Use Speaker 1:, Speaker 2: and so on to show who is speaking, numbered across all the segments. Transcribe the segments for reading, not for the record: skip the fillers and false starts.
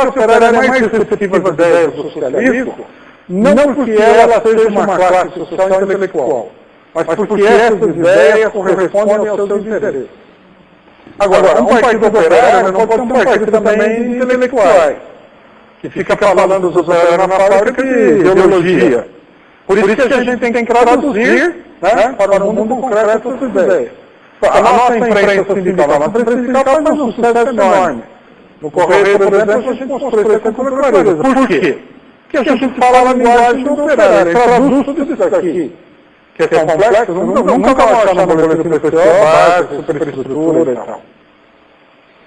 Speaker 1: classe operária é mais receptiva às ideias do socialismo, não porque ela seja uma classe social intelectual, mas porque essas ideias correspondem aos seus interesses. Agora, um partido operário não pode ser um partido também de intelectuais, que fica falando dos operários na fábrica de ideologia. Por isso que a gente tem que traduzir, né, para o mundo concreto essas ideias. A nossa imprensa sindical faz um sucesso enorme. No Correio, por exemplo, a gente mostrou isso com clareza. Por quê? Porque a gente fala a linguagem do operário, traduz tudo isso aqui, que é complexo, nunca vai achar no boletim oficial, base, superestrutura e tal.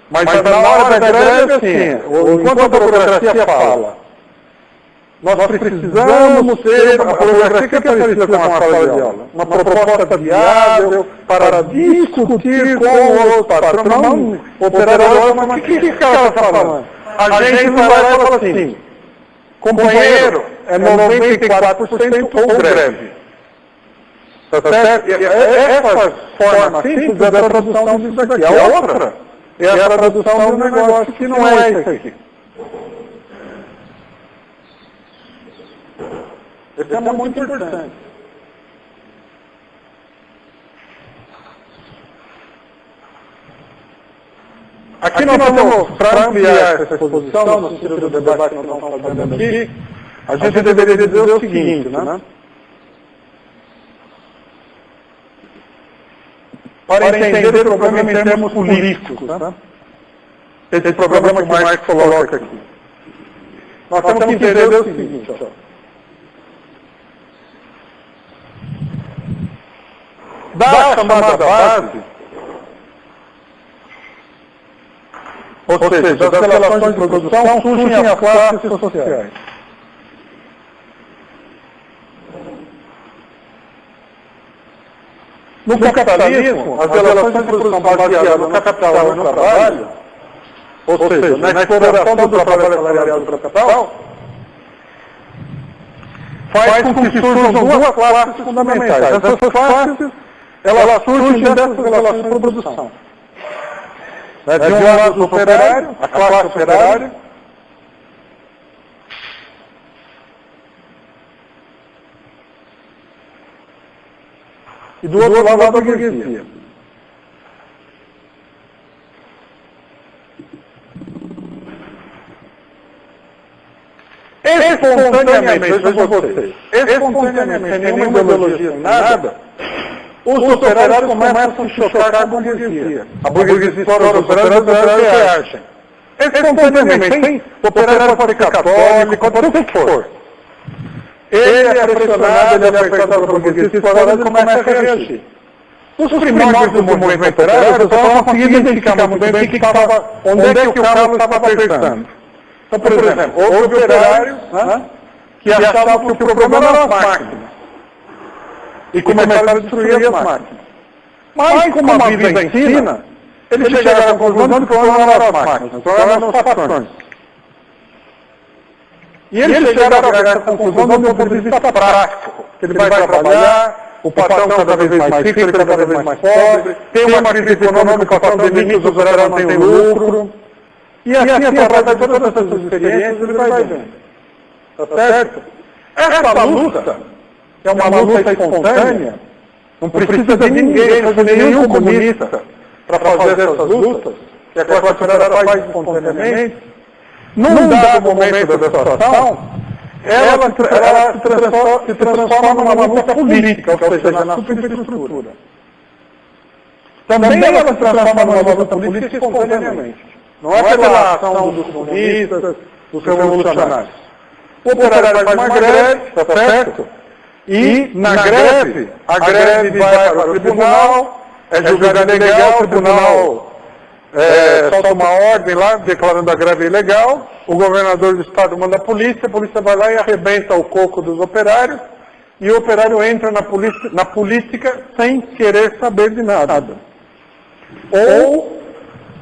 Speaker 1: Mas na hora da greve, assim, enquanto a burocracia fala, nós precisamos ter, a burocracia que apareceu com a sala de aula, uma proposta viável para discutir com o patrão, o operador, mas o que o cara está falando? A gente vai lá e fala assim, companheiro, é 94% ou greve. Tá certo? Essa forma simples é a tradução disso daqui. A outra é a tradução de um negócio que não é isso aqui. Esse é muito importante. Aqui nós temos, para ampliar essa exposição, no sentido do debate que nós estamos fazendo aqui, a gente deveria dizer o seguinte, né? Para entender o problema em termos políticos, né? Esse problema que o Marx coloca aqui. Nós temos que entender o seguinte, ó. Da chamada base, ou seja, das relações de produção, surgem as classes sociais. No capitalismo, as relações de produção baseadas no capital e no trabalho, ou seja, na exploração do trabalho assalariado do capital, faz com que surjam duas classes fundamentais. Essas classes, elas surgem dessas relações de produção. De um lado, o operário, a classe operária, e do outro lado, a burguesia. Espontaneamente, vejam vocês, espontaneamente, sem nenhuma ideologia, sem nada, os operários começam a se chocar com a burguesia. A burguesia explora os operários reagem. Espontaneamente, o operário pode ser católico, pode ser o que for. Ele é pressionado, ele é apertado pela burguesia explorada, ele começa a reagir. Os primórdios do movimento operário, eu só consegui identificar muito bem onde é que o Carlos estava apertando. Então, por exemplo, houve operários, né, que achavam que o problema eram as máquinas. E começaram a destruir as máquinas. Mas, como a vida ensina, eles chegaram à conclusão de que o problema não eram as máquinas, o problema eram os patrões. E eles chegaram a essa conclusão do ponto de vista prático, que ele vai trabalhar, o patrão cada vez mais rico, ele cada vez mais pobre, tem uma crise econômica, o patrão demite, os operários não têm lucro. E assim, através de todas essas experiências, ele vai vendo. Tá certo? Essa luta é uma luta espontânea, não precisa de ninguém, de nenhum comunista, para fazer essas lutas, que a classe operária faz espontaneamente. Num dado momento da situação, ela se transforma numa luta política, ou seja, na superinfraestrutura. Também ela se transforma numa luta política espontaneamente. Não é pela ação dos comunistas, dos revolucionários. O operário faz uma greve, está certo? E, na greve, a greve vai para o tribunal, é julgada ilegal, o tribunal solta uma ordem lá, declarando a greve ilegal, o governador do estado manda a polícia vai lá e arrebenta o coco dos operários, e o operário entra na política sem querer saber de nada. Ou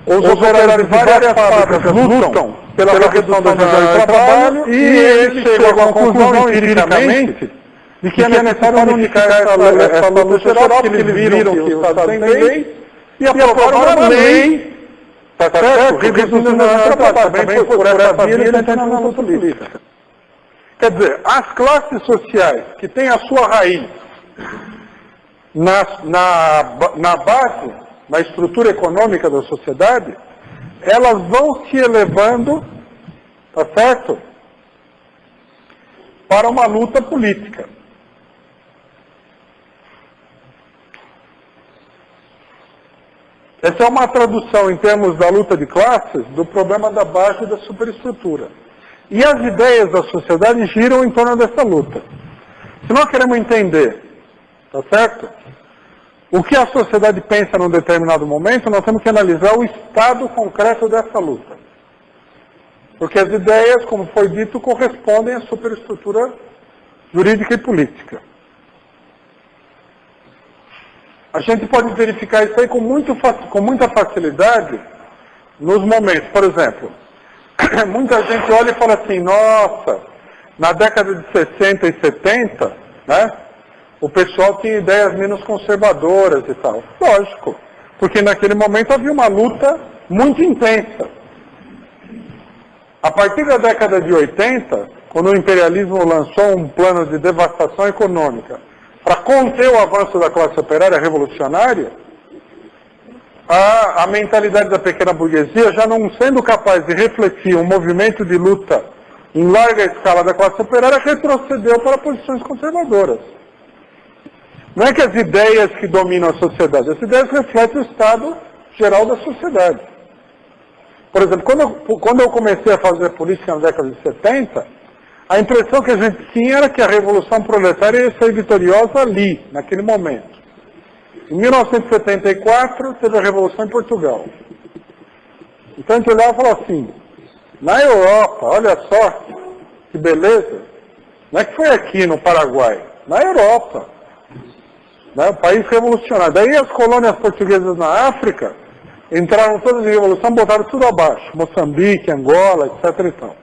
Speaker 1: os operários de várias fábricas lutam pela redução da jornada de trabalho e eles chegam à conclusão, empiricamente, de que é necessário unificar essa luta geral, porque eles viram que o Estado tem lei, e aprovaram uma lei Tá certo? Reduzindo na também por essa via ele está na luta política. Quer dizer, as classes sociais que têm a sua raiz na base, na estrutura econômica da sociedade, elas vão se elevando, tá certo? Para uma luta política. Essa é uma tradução, em termos da luta de classes, do problema da base e da superestrutura. E as ideias da sociedade giram em torno dessa luta. Se nós queremos entender, tá certo? O que a sociedade pensa num determinado momento, nós temos que analisar o estado concreto dessa luta. Porque as ideias, como foi dito, correspondem à superestrutura jurídica e política. A gente pode verificar isso aí com muita facilidade nos momentos. Por exemplo, muita gente olha e fala assim, nossa, na década de 60 e 70, né, o pessoal tinha ideias menos conservadoras e tal. Lógico, porque naquele momento havia uma luta muito intensa. A partir da década de 80, quando o imperialismo lançou um plano de devastação econômica para conter o avanço da classe operária revolucionária, a mentalidade da pequena burguesia, já não sendo capaz de refletir um movimento de luta em larga escala da classe operária, retrocedeu para posições conservadoras. Não é que as ideias que dominam a sociedade, as ideias refletem o estado geral da sociedade. Por exemplo, quando eu comecei a fazer política na década de 70, a impressão que a gente tinha era que a Revolução Proletária ia ser vitoriosa ali, naquele momento. Em 1974, teve a Revolução em Portugal. Então a gente olhava e falava assim, na Europa, olha só, que beleza, não é que foi aqui no Paraguai, na Europa, né, o país revolucionário. Daí as colônias portuguesas na África entraram todas em revolução, botaram tudo abaixo, Moçambique, Angola, etc. e tal.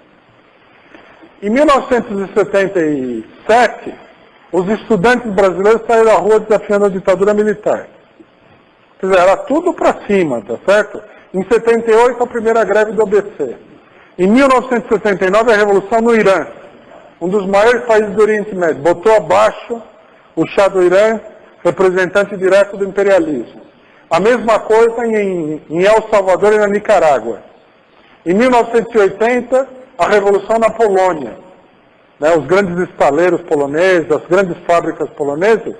Speaker 1: Em 1977, os estudantes brasileiros saíram à rua desafiando a ditadura militar. Quer dizer, era tudo para cima, tá certo? Em 78, a primeira greve do ABC. Em 1979, a revolução no Irã, um dos maiores países do Oriente Médio, botou abaixo o Shah do Irã, representante direto do imperialismo. A mesma coisa em El Salvador e na Nicarágua. Em 1980, a revolução na Polônia, né, os grandes estaleiros poloneses, as grandes fábricas polonesas,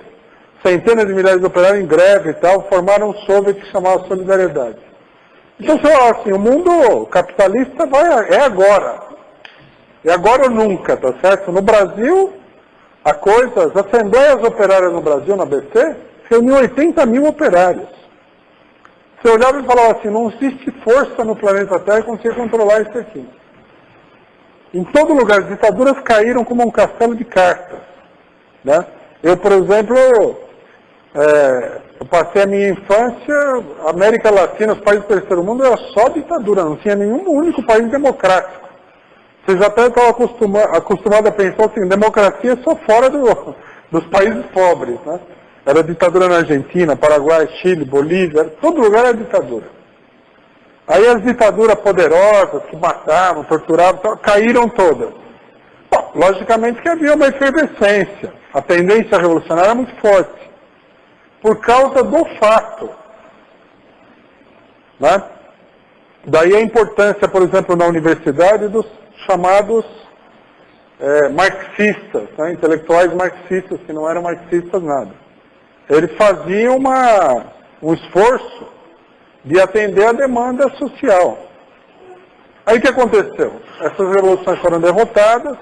Speaker 1: centenas de milhares de operários em greve e tal, formaram um soviet que chamava Solidariedade. Então, você fala assim, o mundo capitalista é agora. É agora ou nunca, tá certo? No Brasil, as assembleias operárias no Brasil, na ABC, reuniam 80 mil operários. Você olhava e falava assim, não existe força no planeta Terra que consiga controlar isso aqui. Em todo lugar, as ditaduras caíram como um castelo de cartas. Né? Eu, por exemplo, eu passei a minha infância, América Latina, os países do terceiro mundo, era só ditadura, não tinha nenhum único país democrático. Vocês até estavam acostumados a pensar assim, democracia é só fora dos países pobres. Né? Era ditadura na Argentina, Paraguai, Chile, Bolívia, todo lugar era ditadura. Aí as ditaduras poderosas, que matavam, torturavam, caíram todas. Bom, logicamente que havia uma efervescência. A tendência revolucionária era muito forte. Por causa do fato. Né? Daí a importância, por exemplo, na universidade, dos chamados marxistas, né? Intelectuais marxistas, que não eram marxistas nada. Eles faziam um esforço de atender a demanda social. Aí o que aconteceu? Essas revoluções foram derrotadas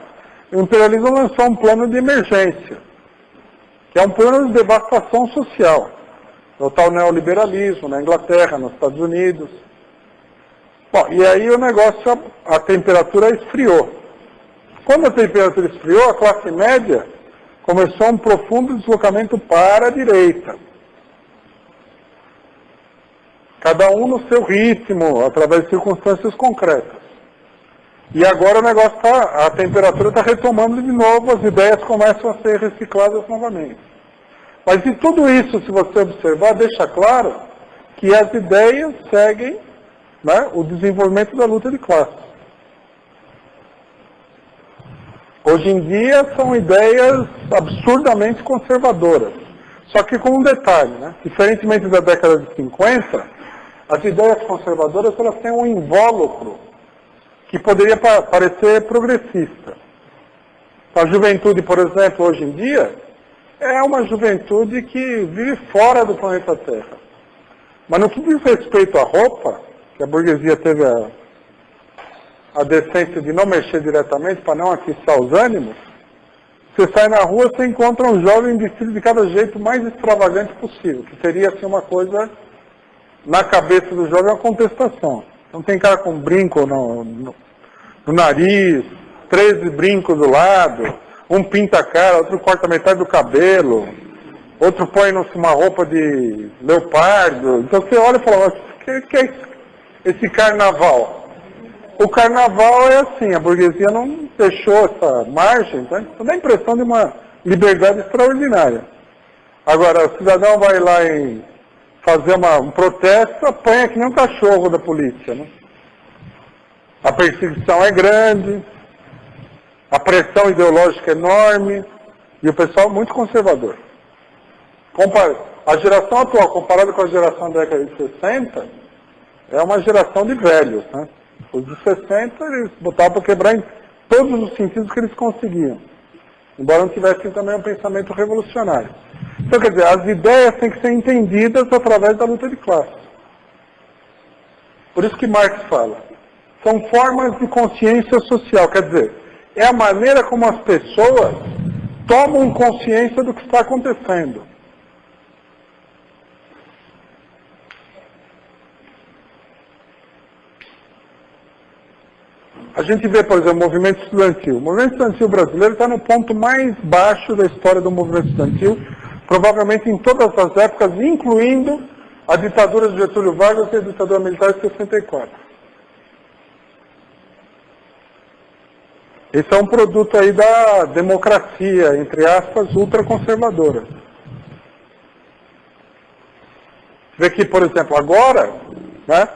Speaker 1: e o imperialismo lançou um plano de emergência, que é um plano de devastação social. O tal neoliberalismo na Inglaterra, nos Estados Unidos. Bom, e aí o negócio, a temperatura esfriou. Quando a temperatura esfriou, a classe média começou um profundo deslocamento para a direita. Cada um no seu ritmo, através de circunstâncias concretas. E agora o negócio a temperatura está retomando de novo, as ideias começam a ser recicladas novamente. Mas de tudo isso, se você observar, deixa claro que as ideias seguem né, o desenvolvimento da luta de classe. Hoje em dia são ideias absurdamente conservadoras. Só que com um detalhe, né? Diferentemente da década de 50, as ideias conservadoras elas têm um invólucro que poderia parecer progressista. A juventude, por exemplo, hoje em dia, é uma juventude que vive fora do planeta Terra. Mas no que diz respeito à roupa, que a burguesia teve a decência de não mexer diretamente para não atiçar os ânimos, você sai na rua, você encontra um jovem vestido de cada jeito mais extravagante possível, que seria assim uma coisa, na cabeça do jovem, uma contestação. Então tem cara com brinco no nariz, 13 brincos do lado, um pinta a cara, outro corta metade do cabelo, outro põe uma roupa de leopardo. Então você olha e fala, o que é esse carnaval? O carnaval é assim, a burguesia não deixou essa margem, tá? Então dá a impressão de uma liberdade extraordinária. Agora, o cidadão vai lá e fazer um protesto, apanha que nem um cachorro da polícia, né? A perseguição é grande, a pressão ideológica é enorme, e o pessoal é muito conservador. A geração atual, comparada com a geração da década de 60, é uma geração de velhos, né? Os de 60, eles botavam para quebrar em todos os sentidos que eles conseguiam. Embora não tivessem também um pensamento revolucionário. Então, quer dizer, as ideias têm que ser entendidas através da luta de classe. Por isso que Marx fala. São formas de consciência social. Quer dizer, é a maneira como as pessoas tomam consciência do que está acontecendo. A gente vê, por exemplo, o movimento estudantil. O movimento estudantil brasileiro está no ponto mais baixo da história do movimento estudantil, provavelmente em todas as épocas, incluindo a ditadura de Getúlio Vargas e a ditadura militar de 64. Esse é um produto aí da democracia, entre aspas, ultraconservadora. Você vê que, por exemplo, agora, né?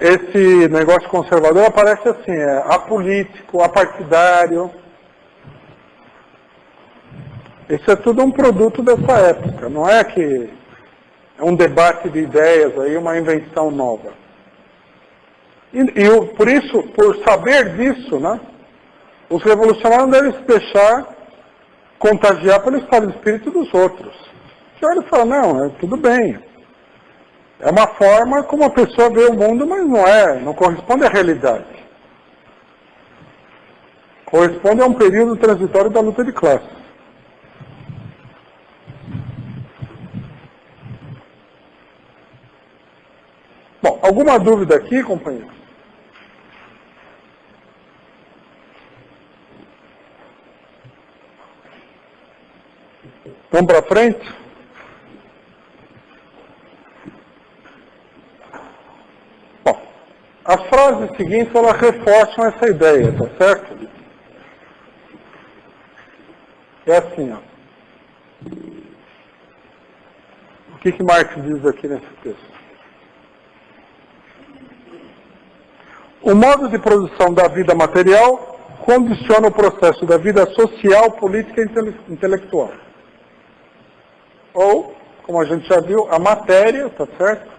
Speaker 1: Esse negócio conservador aparece assim, apolítico, apartidário. Isso é tudo um produto dessa época, não é que é um debate de ideias aí, uma invenção nova. Por isso, por saber disso, né, os revolucionários não devem se deixar contagiar pelo estado de espírito dos outros. Você olha e fala, não, tudo bem. É uma forma como a pessoa vê o mundo, mas não corresponde à realidade. Corresponde a um período transitório da luta de classe. Bom, alguma dúvida aqui, companheiros? Vamos para frente? As frases seguintes, elas reforçam essa ideia, tá certo? É assim, ó. O que Marx diz aqui nesse texto? O modo de produção da vida material condiciona o processo da vida social, política e intelectual. Ou, como a gente já viu, a matéria, tá certo?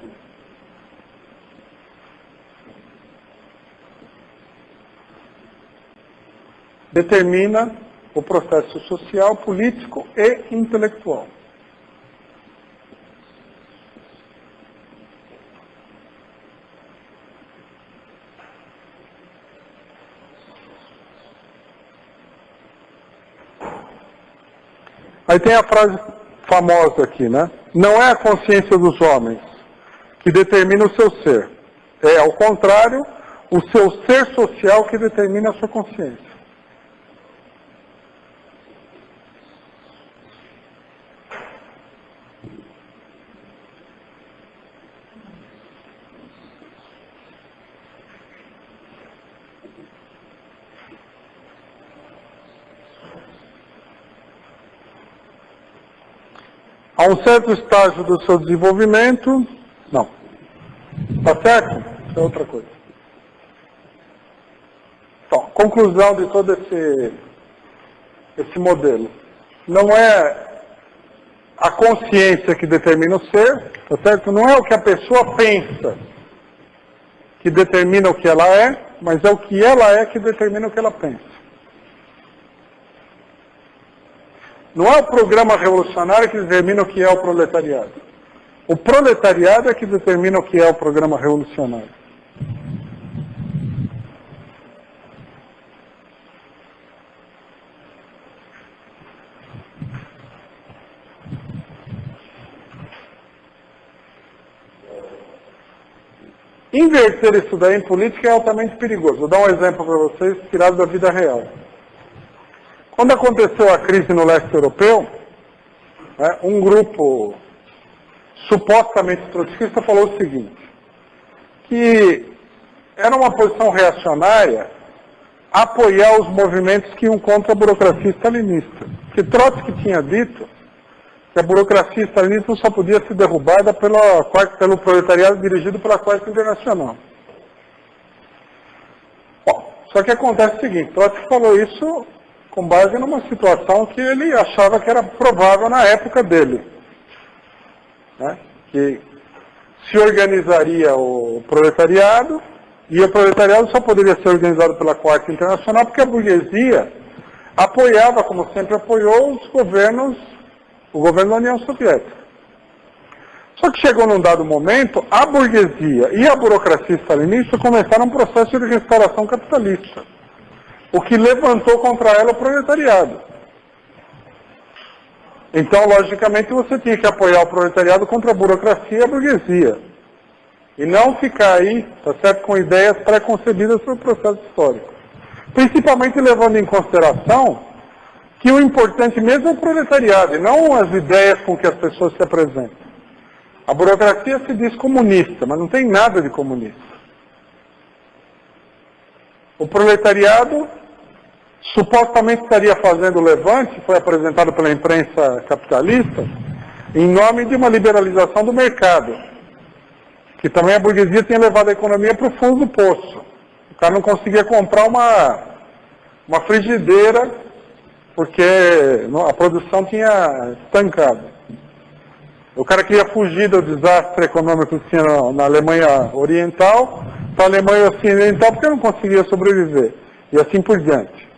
Speaker 1: Determina o processo social, político e intelectual. Aí tem a frase famosa aqui, né? Não é a consciência dos homens que determina o seu ser. É, ao contrário, o seu ser social que determina a sua consciência. A um certo estágio do seu desenvolvimento, não. Tá certo? Isso é outra coisa. Então, conclusão de todo esse modelo. Não é a consciência que determina o ser, tá certo? Não é o que a pessoa pensa que determina o que ela é, mas é o que ela é que determina o que ela pensa. Não é o programa revolucionário que determina o que é o proletariado. O proletariado é que determina o que é o programa revolucionário. Inverter isso daí em política é altamente perigoso. Vou dar um exemplo para vocês, tirado da vida real. Quando aconteceu a crise no leste europeu, um grupo supostamente trotskista falou o seguinte, que era uma posição reacionária apoiar os movimentos que iam contra a burocracia stalinista. Que Trotsky tinha dito que a burocracia stalinista só podia ser derrubada pelo proletariado dirigido pela Quarta Internacional. Bom, só que acontece o seguinte, Trotsky falou isso com base numa situação que ele achava que era provável na época dele. Que se organizaria o proletariado, e o proletariado só poderia ser organizado pela Quarta Internacional porque a burguesia apoiava, como sempre apoiou, o governo da União Soviética. Só que chegou num dado momento, a burguesia e a burocracia stalinista começaram um processo de restauração capitalista, o que levantou contra ela o proletariado. Então, logicamente, você tinha que apoiar o proletariado contra a burocracia e a burguesia. E não ficar aí, tá certo, com ideias pré-concebidas sobre o processo histórico. Principalmente levando em consideração que o importante mesmo é o proletariado, e não as ideias com que as pessoas se apresentam. A burocracia se diz comunista, mas não tem nada de comunista. O proletariado supostamente estaria fazendo o levante, foi apresentado pela imprensa capitalista, em nome de uma liberalização do mercado, que também a burguesia tinha levado a economia para o fundo do poço. O cara não conseguia comprar uma frigideira, porque a produção tinha estancado. O cara queria fugir do desastre econômico que tinha na Alemanha Oriental, para a Alemanha Ocidental, porque não conseguia sobreviver. E assim por diante.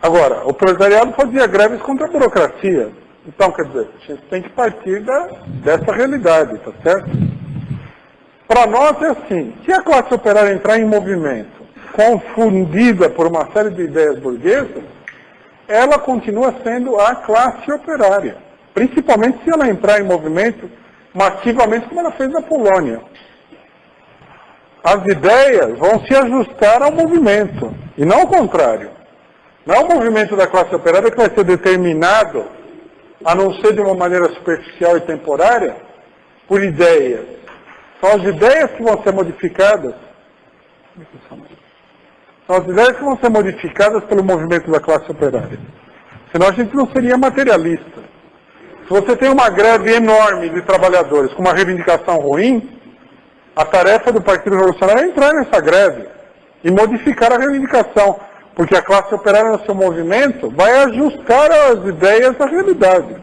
Speaker 1: Agora, o proletariado fazia greves contra a burocracia. Então, quer dizer, a gente tem que partir dessa realidade, tá certo? Para nós é assim, se a classe operária entrar em movimento, confundida por uma série de ideias burguesas, ela continua sendo a classe operária. Principalmente se ela entrar em movimento massivamente, como ela fez na Polônia. As ideias vão se ajustar ao movimento, e não ao contrário. Não é o movimento da classe operária que vai ser determinado, a não ser de uma maneira superficial e temporária, por ideias. São as ideias que vão ser modificadas. São as ideias que vão ser modificadas pelo movimento da classe operária. Senão a gente não seria materialista. Se você tem uma greve enorme de trabalhadores com uma reivindicação ruim, a tarefa do Partido Revolucionário é entrar nessa greve e modificar a reivindicação, porque a classe operária no seu movimento vai ajustar as ideias à realidade.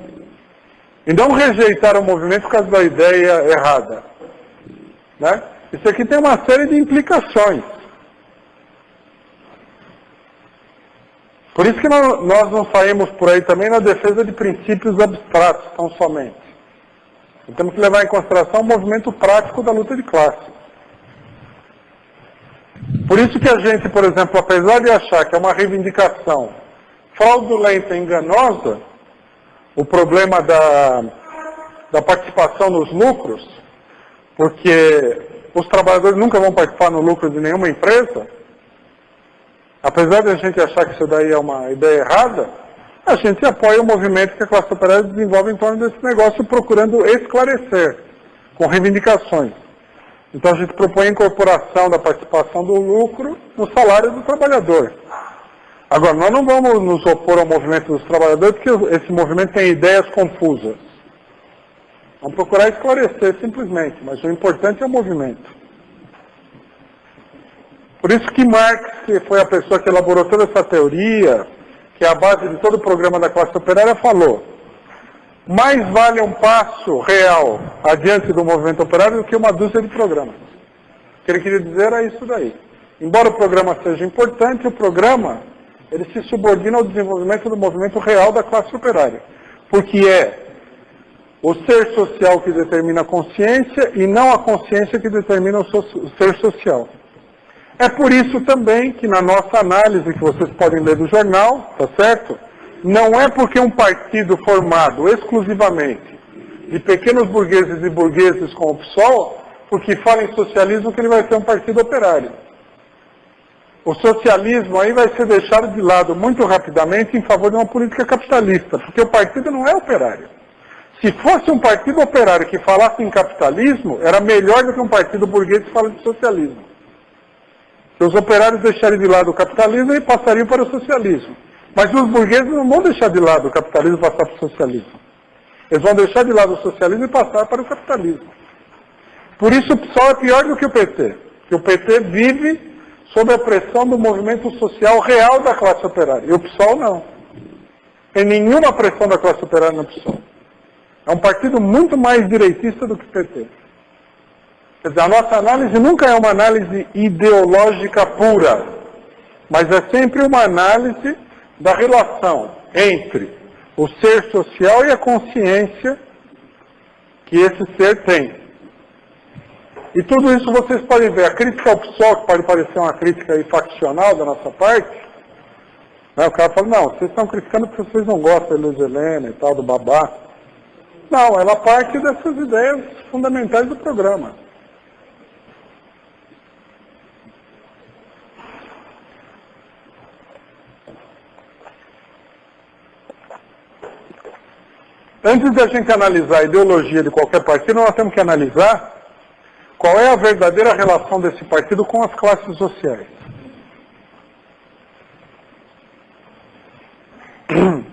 Speaker 1: E não rejeitar o movimento por causa da ideia errada. Isso aqui tem uma série de implicações. Por isso que nós não saímos por aí também na defesa de princípios abstratos, tão somente. Então, temos que levar em consideração o movimento prático da luta de classe. Por isso que a gente, por exemplo, apesar de achar que é uma reivindicação fraudulenta e enganosa, o problema da participação nos lucros, porque os trabalhadores nunca vão participar no lucro de nenhuma empresa, apesar de a gente achar que isso daí é uma ideia errada, a gente apoia o movimento que a classe operária desenvolve em torno desse negócio, procurando esclarecer, com reivindicações. Então a gente propõe a incorporação da participação do lucro no salário do trabalhador. Agora, nós não vamos nos opor ao movimento dos trabalhadores, porque esse movimento tem ideias confusas. Vamos procurar esclarecer simplesmente, mas o importante é o movimento. Por isso que Marx, que foi a pessoa que elaborou toda essa teoria, que é a base de todo o programa da classe operária, falou: mais vale um passo real adiante do movimento operário do que uma dúzia de programas. O que ele queria dizer era isso daí. Embora o programa seja importante, o programa ele se subordina ao desenvolvimento do movimento real da classe operária. Porque é o ser social que determina a consciência e não a consciência que determina o ser social. É por isso também que na nossa análise, que vocês podem ler do jornal, tá certo? Não é porque um partido formado exclusivamente de pequenos burgueses e burgueses como o PSOL, porque fala em socialismo, que ele vai ser um partido operário. O socialismo aí vai ser deixado de lado muito rapidamente em favor de uma política capitalista, porque o partido não é operário. Se fosse um partido operário que falasse em capitalismo, era melhor do que um partido burguês que fala de socialismo. Se os operários deixarem de lado o capitalismo, eles passariam para o socialismo. Mas os burgueses não vão deixar de lado o capitalismo e passar para o socialismo. Eles vão deixar de lado o socialismo e passar para o capitalismo. Por isso o PSOL é pior do que o PT. Porque o PT vive sob a pressão do movimento social real da classe operária. E o PSOL não. Tem nenhuma pressão da classe operária no PSOL. É um partido muito mais direitista do que o PT. Quer dizer, a nossa análise nunca é uma análise ideológica pura, mas é sempre uma análise da relação entre o ser social e a consciência que esse ser tem. E tudo isso vocês podem ver. A crítica ao PSOL, que pode parecer uma crítica aí faccional da nossa parte, né, o cara fala: não, vocês estão criticando porque vocês não gostam da Luiz Helena e tal, do babá. Não, ela parte dessas ideias fundamentais do programa. Antes de a gente analisar a ideologia de qualquer partido, nós temos que analisar qual é a verdadeira relação desse partido com as classes sociais.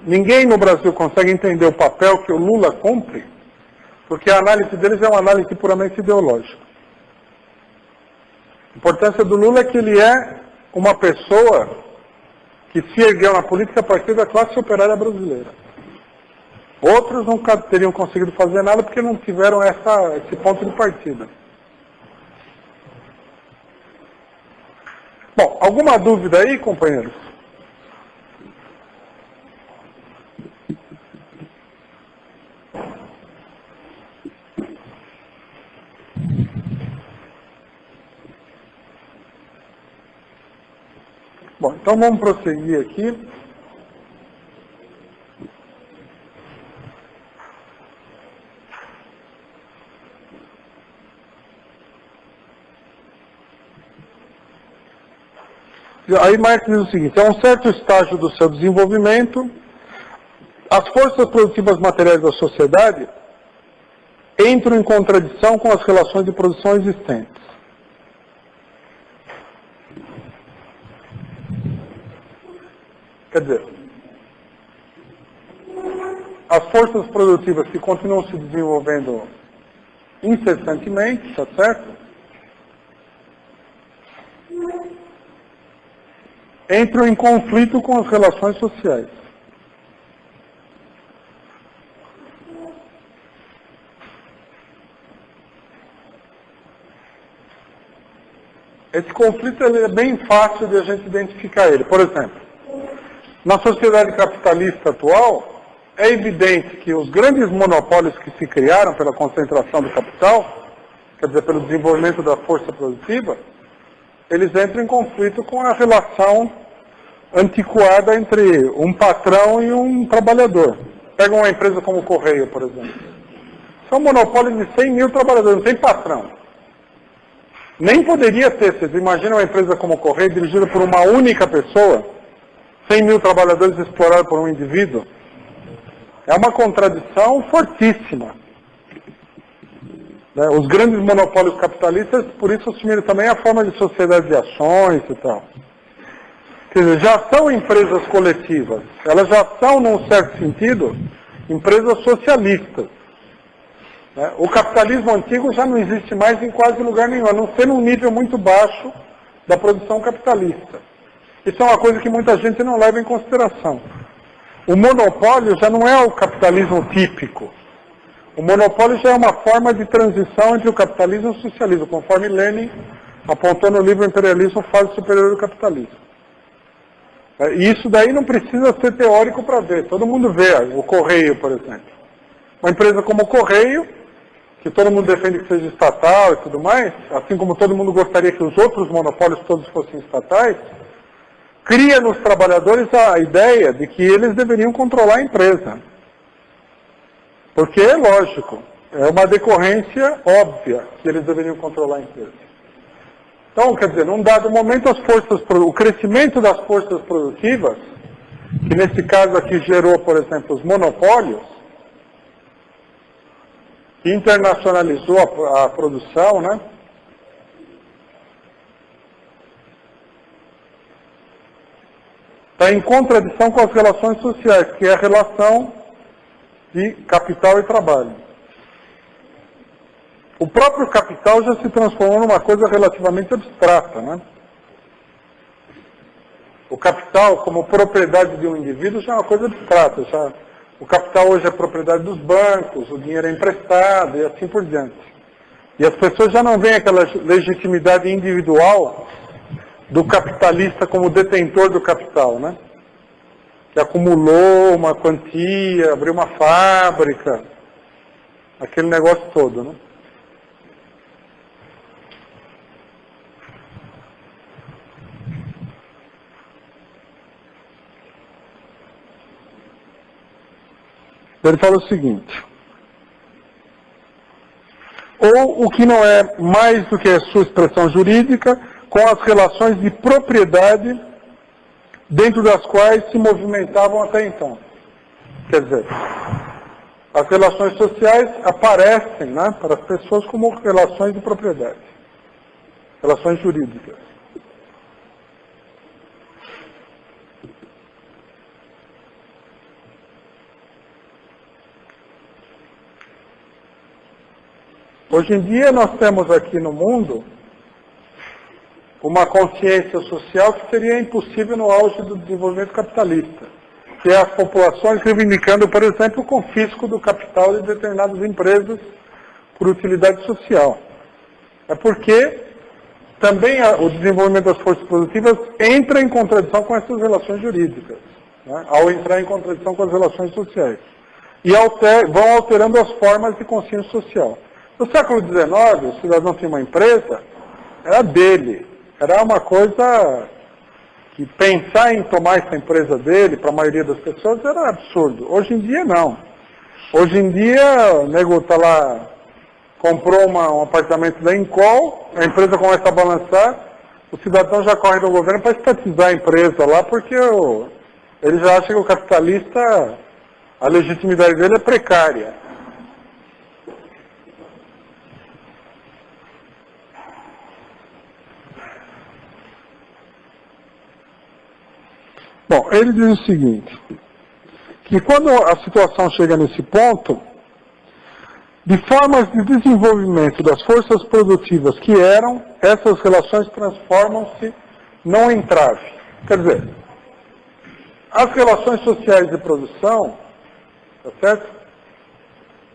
Speaker 1: Ninguém no Brasil consegue entender o papel que o Lula cumpre, porque a análise deles é uma análise puramente ideológica. A importância do Lula é que ele é uma pessoa que se ergueu na política a partir da classe operária brasileira. Outros nunca teriam conseguido fazer nada porque não tiveram esse ponto de partida. Bom, alguma dúvida aí, companheiros? Bom, então vamos prosseguir aqui. Aí Marx diz o seguinte: a um certo estágio do seu desenvolvimento, as forças produtivas materiais da sociedade entram em contradição com as relações de produção existentes. Quer dizer, as forças produtivas que continuam se desenvolvendo incessantemente, está certo? Entram em conflito com as relações sociais. Esse conflito ele é bem fácil de a gente identificar ele. Por exemplo, na sociedade capitalista atual, é evidente que os grandes monopólios que se criaram pela concentração do capital, quer dizer, pelo desenvolvimento da força produtiva, eles entram em conflito com a relação antiquada entre um patrão e um trabalhador. Pega uma empresa como o Correio, por exemplo. São monopólios de 100 mil trabalhadores, não tem patrão. Nem poderia ter. Vocês imaginam uma empresa como o Correio dirigida por uma única pessoa, 100 mil trabalhadores explorados por um indivíduo? É uma contradição fortíssima. Os grandes monopólios capitalistas, por isso, assumiram também a forma de sociedade de ações e tal. Quer dizer, já são empresas coletivas. Elas já são, num certo sentido, empresas socialistas. né? O capitalismo antigo já não existe mais em quase lugar nenhum, a não ser num nível muito baixo da produção capitalista. Isso é uma coisa que muita gente não leva em consideração. O monopólio já não é o capitalismo típico. O monopólio já é uma forma de transição entre o capitalismo e o socialismo, conforme Lenin apontou no livro Imperialismo, Fase Superior do Capitalismo. E isso daí não precisa ser teórico para ver. Todo mundo vê o Correio, por exemplo. Uma empresa como o Correio, que todo mundo defende que seja estatal e tudo mais, assim como todo mundo gostaria que os outros monopólios todos fossem estatais, cria nos trabalhadores a ideia de que eles deveriam controlar a empresa. Porque é lógico, é uma decorrência óbvia que eles deveriam controlar a empresa. Então, quer dizer, num dado momento, o crescimento das forças produtivas, que nesse caso aqui gerou, por exemplo, os monopólios, internacionalizou a produção, né? Está em contradição com as relações sociais, que é a relação de capital e trabalho. O próprio capital já se transformou numa coisa relativamente abstrata, né? O capital, como propriedade de um indivíduo, já é uma coisa abstrata. O capital hoje é propriedade dos bancos, o dinheiro é emprestado e assim por diante. E as pessoas já não veem aquela legitimidade individual do capitalista como detentor do capital, né? Que acumulou uma quantia, abriu uma fábrica, aquele negócio todo, né? Ele fala o seguinte: ou o que não é mais do que a sua expressão jurídica, com as relações de propriedade dentro das quais se movimentavam até então. Quer dizer, as relações sociais aparecem, né, para as pessoas como relações de propriedade, relações jurídicas. Hoje em dia nós temos aqui no mundo uma consciência social que seria impossível no auge do desenvolvimento capitalista, que é as populações reivindicando, por exemplo, o confisco do capital de determinadas empresas por utilidade social. É porque também o desenvolvimento das forças produtivas entra em contradição com essas relações jurídicas, né, ao entrar em contradição com as relações sociais. E vão alterando as formas de consciência social. No século XIX, o cidadão tinha uma empresa, era dele. Era uma coisa que pensar em tomar essa empresa dele, para a maioria das pessoas, era absurdo. Hoje em dia, não. Hoje em dia, o nego está lá, comprou um apartamento da Encol, a empresa começa a balançar, o cidadão já corre do governo para estatizar a empresa lá, porque ele já acha que o capitalista, a legitimidade dele é precária. Bom, ele diz o seguinte, que quando a situação chega nesse ponto, de formas de desenvolvimento das forças produtivas que eram, essas relações transformam-se num entrave. Quer dizer, as relações sociais de produção, tá certo?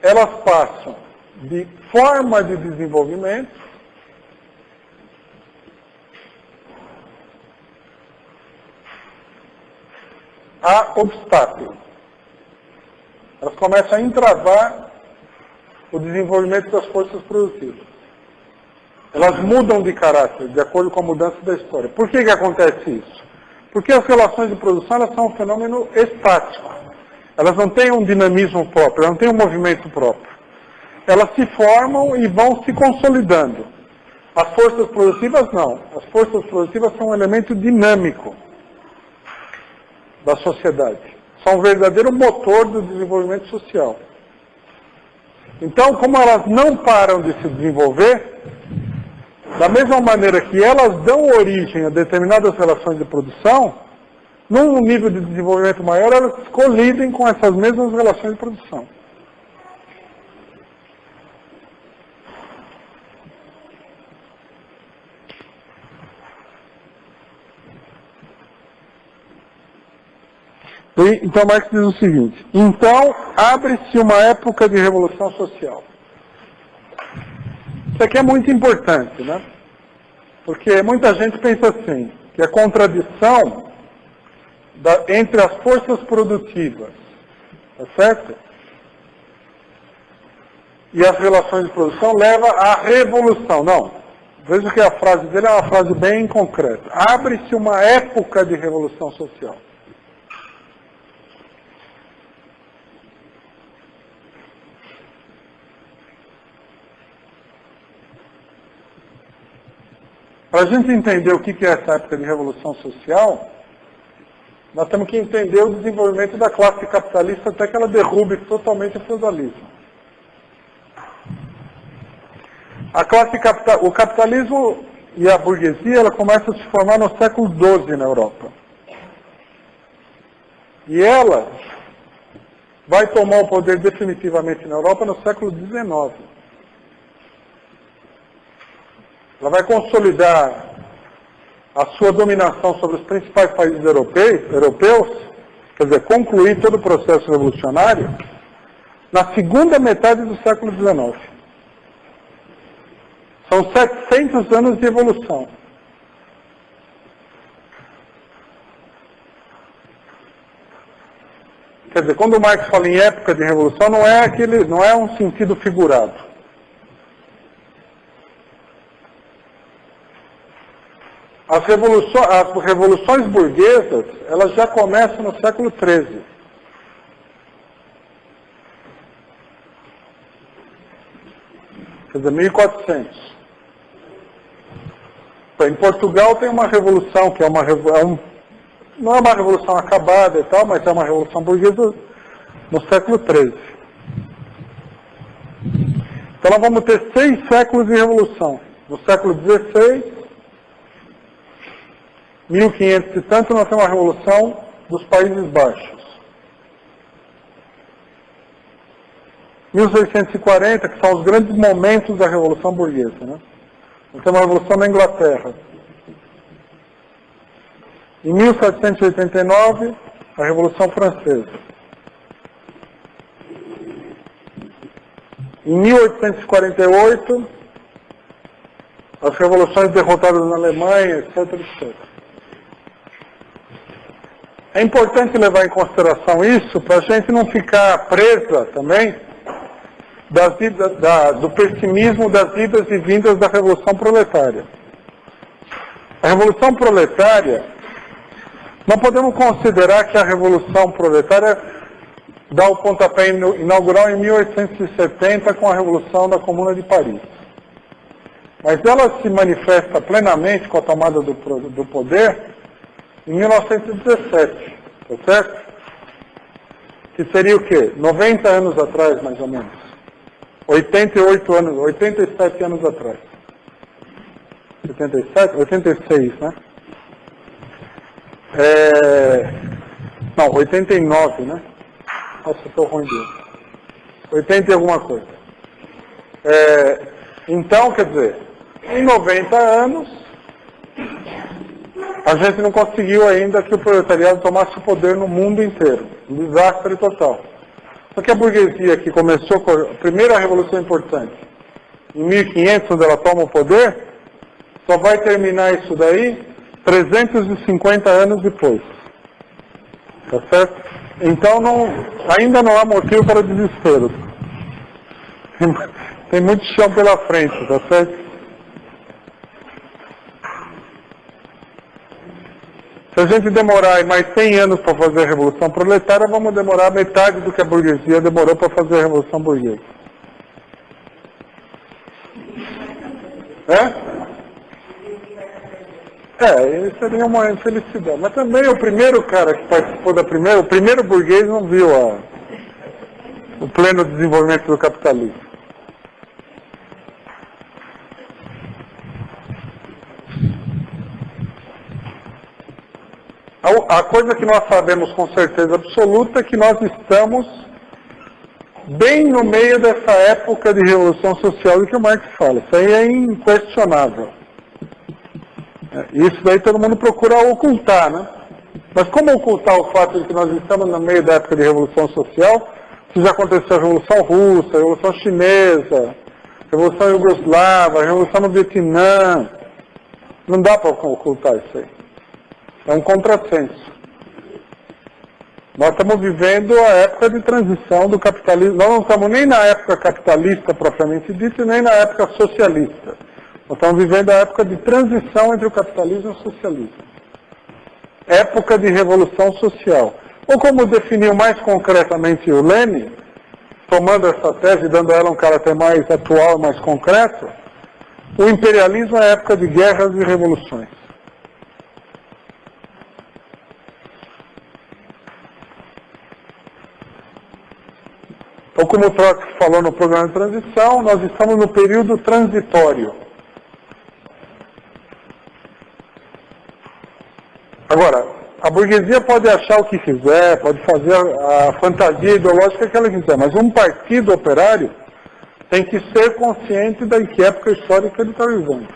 Speaker 1: Elas passam de forma de desenvolvimento a obstáculo. Elas começam a entravar o desenvolvimento das forças produtivas. Elas mudam de caráter, de acordo com a mudança da história. Por que acontece isso? Porque as relações de produção, elas são um fenômeno estático. Elas não têm um dinamismo próprio, elas não têm um movimento próprio. Elas se formam e vão se consolidando. As forças produtivas não. As forças produtivas são um elemento dinâmico da sociedade. São um verdadeiro motor do desenvolvimento social. Então, como elas não param de se desenvolver, da mesma maneira que elas dão origem a determinadas relações de produção, num nível de desenvolvimento maior, elas colidem com essas mesmas relações de produção. Então Marx diz o seguinte: então abre-se uma época de revolução social. Isso aqui é muito importante, né? Porque muita gente pensa assim, que a contradição entre as forças produtivas, tá certo? E as relações de produção leva à revolução. Não. Veja que a frase dele é uma frase bem concreta. Abre-se uma época de revolução social. Para a gente entender o que é essa época de revolução social, nós temos que entender o desenvolvimento da classe capitalista até que ela derrube totalmente o feudalismo. O capitalismo e a burguesia, ela começa a se formar no século XII na Europa. E ela vai tomar o poder definitivamente na Europa no século XIX. Ela vai consolidar a sua dominação sobre os principais países europeus, quer dizer, concluir todo o processo revolucionário, na segunda metade do século XIX. São 700 anos de evolução. Quer dizer, quando o Marx fala em época de revolução, não é um sentido figurado. As revoluções burguesas, elas já começam no século XIII. Quer dizer, 1400. Em Portugal tem uma revolução, que não é uma revolução acabada e tal, mas é uma revolução burguesa no século XIII. Então nós vamos ter 6 séculos de revolução. No século XVI, 1500 e tanto, nós temos a revolução dos Países Baixos. 1640, que são os grandes momentos da Revolução Burguesa, né? Nós temos a Revolução da Inglaterra. Em 1789, a Revolução Francesa. Em 1848, as revoluções derrotadas na Alemanha, etc, etc. É importante levar em consideração isso para a gente não ficar presa também do pessimismo das idas e vindas da Revolução Proletária. A Revolução Proletária, não podemos considerar que a Revolução Proletária dá o pontapé inaugural em 1870 com a Revolução da Comuna de Paris. Mas ela se manifesta plenamente com a tomada do poder em 1917, tá certo? Que seria o quê? 90 anos atrás, mais ou menos. 87 anos atrás. 86, né? 89, né? Nossa, estou ruim disso. 80 e alguma coisa. Então, quer dizer, em 90 anos, a gente não conseguiu ainda que o proletariado tomasse o poder no mundo inteiro. Um desastre total. Só que a burguesia, que começou com a primeira revolução importante, em 1500, onde ela toma o poder, só vai terminar isso daí 350 anos depois. Tá certo? Então, ainda não há motivo para desespero. Tem muito chão pela frente, tá certo? Se a gente demorar mais 100 anos para fazer a Revolução Proletária, vamos demorar metade do que a burguesia demorou para fazer a Revolução Burguesa. Isso seria uma infelicidade. Mas também o primeiro cara que participou o primeiro burguês não viu o pleno desenvolvimento do capitalismo. A coisa que nós sabemos com certeza absoluta é que nós estamos bem no meio dessa época de revolução social do que o Marx fala. Isso aí é inquestionável. Isso daí todo mundo procura ocultar, né? Mas como ocultar o fato de que nós estamos no meio da época de Revolução Social, se já aconteceu a Revolução Russa, a Revolução Chinesa, a Revolução Iugoslava, a Revolução no Vietnã, não dá para ocultar isso aí. É um contrassenso. Nós estamos vivendo a época de transição do capitalismo. Nós não estamos nem na época capitalista propriamente dita, nem na época socialista. Nós estamos vivendo a época de transição entre o capitalismo e o socialismo. Época de revolução social. Ou como definiu mais concretamente o Lenin, tomando essa tese e dando a ela um caráter mais atual, mais concreto, o imperialismo é a época de guerras e revoluções. Então, como o Trotsky falou no programa de transição, nós estamos no período transitório. Agora, a burguesia pode achar o que quiser, pode fazer a fantasia ideológica que ela quiser, mas um partido operário tem que ser consciente da que época histórica ele está vivendo.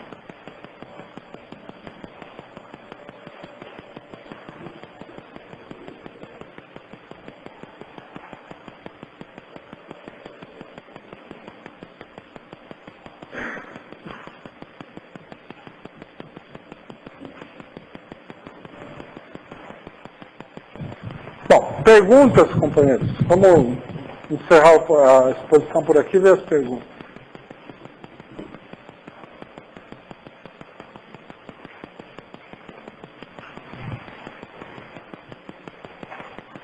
Speaker 1: Bom, perguntas, companheiros. Vamos encerrar a exposição por aqui e ver as perguntas.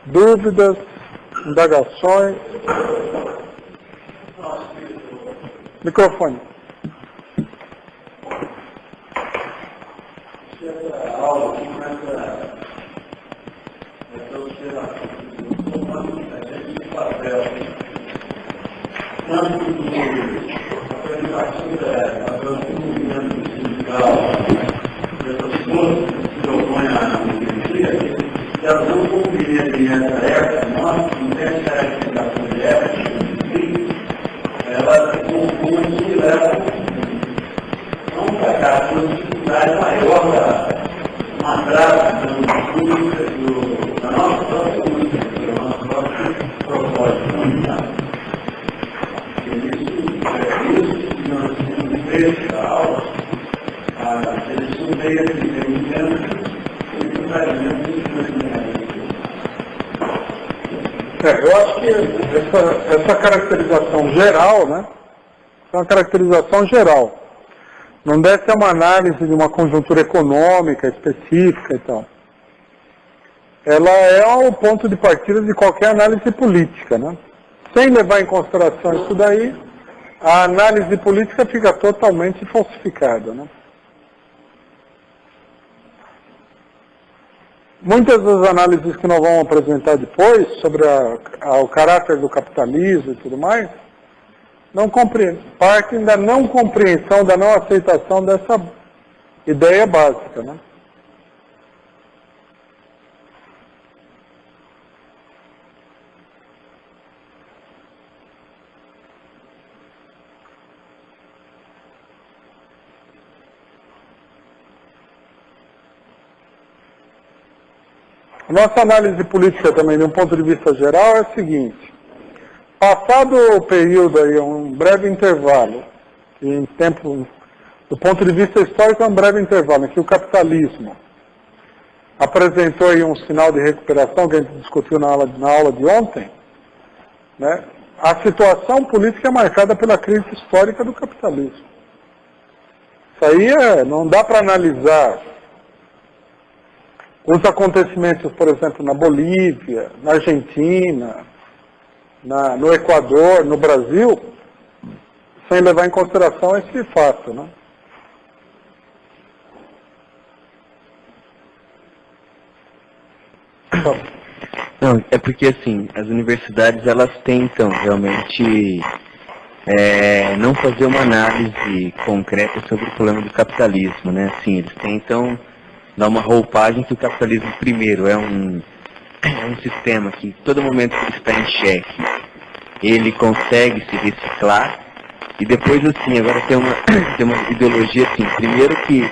Speaker 1: Dúvidas, indagações? Microfone. Eu acho que essa caracterização geral, né, é uma caracterização geral. Não deve ser uma análise de uma conjuntura econômica específica e tal. Ela é o ponto de partida de qualquer análise política, né? Sem levar em consideração isso daí, a análise política fica totalmente falsificada, né? Muitas das análises que nós vamos apresentar depois, sobre o caráter do capitalismo e tudo mais, partem da não compreensão, da não aceitação dessa ideia básica, né? A nossa análise política também, de um ponto de vista geral, é a seguinte. Passado o período aí, um breve intervalo, em tempo, do ponto de vista histórico, é um breve intervalo, em que o capitalismo apresentou aí um sinal de recuperação, que a gente discutiu na aula de ontem, né? A situação política é marcada pela crise histórica do capitalismo. Isso aí não dá para analisar os acontecimentos, por exemplo, na Bolívia, na Argentina, no Equador, no Brasil, sem levar em consideração esse fato, né?
Speaker 2: Não, é porque assim, as universidades elas tentam realmente não fazer uma análise concreta sobre o problema do capitalismo, né? Assim, eles tentam dar uma roupagem que o capitalismo, primeiro, é um sistema que, todo momento que está em xeque, ele consegue se reciclar, e depois, assim, agora tem uma ideologia, assim, primeiro que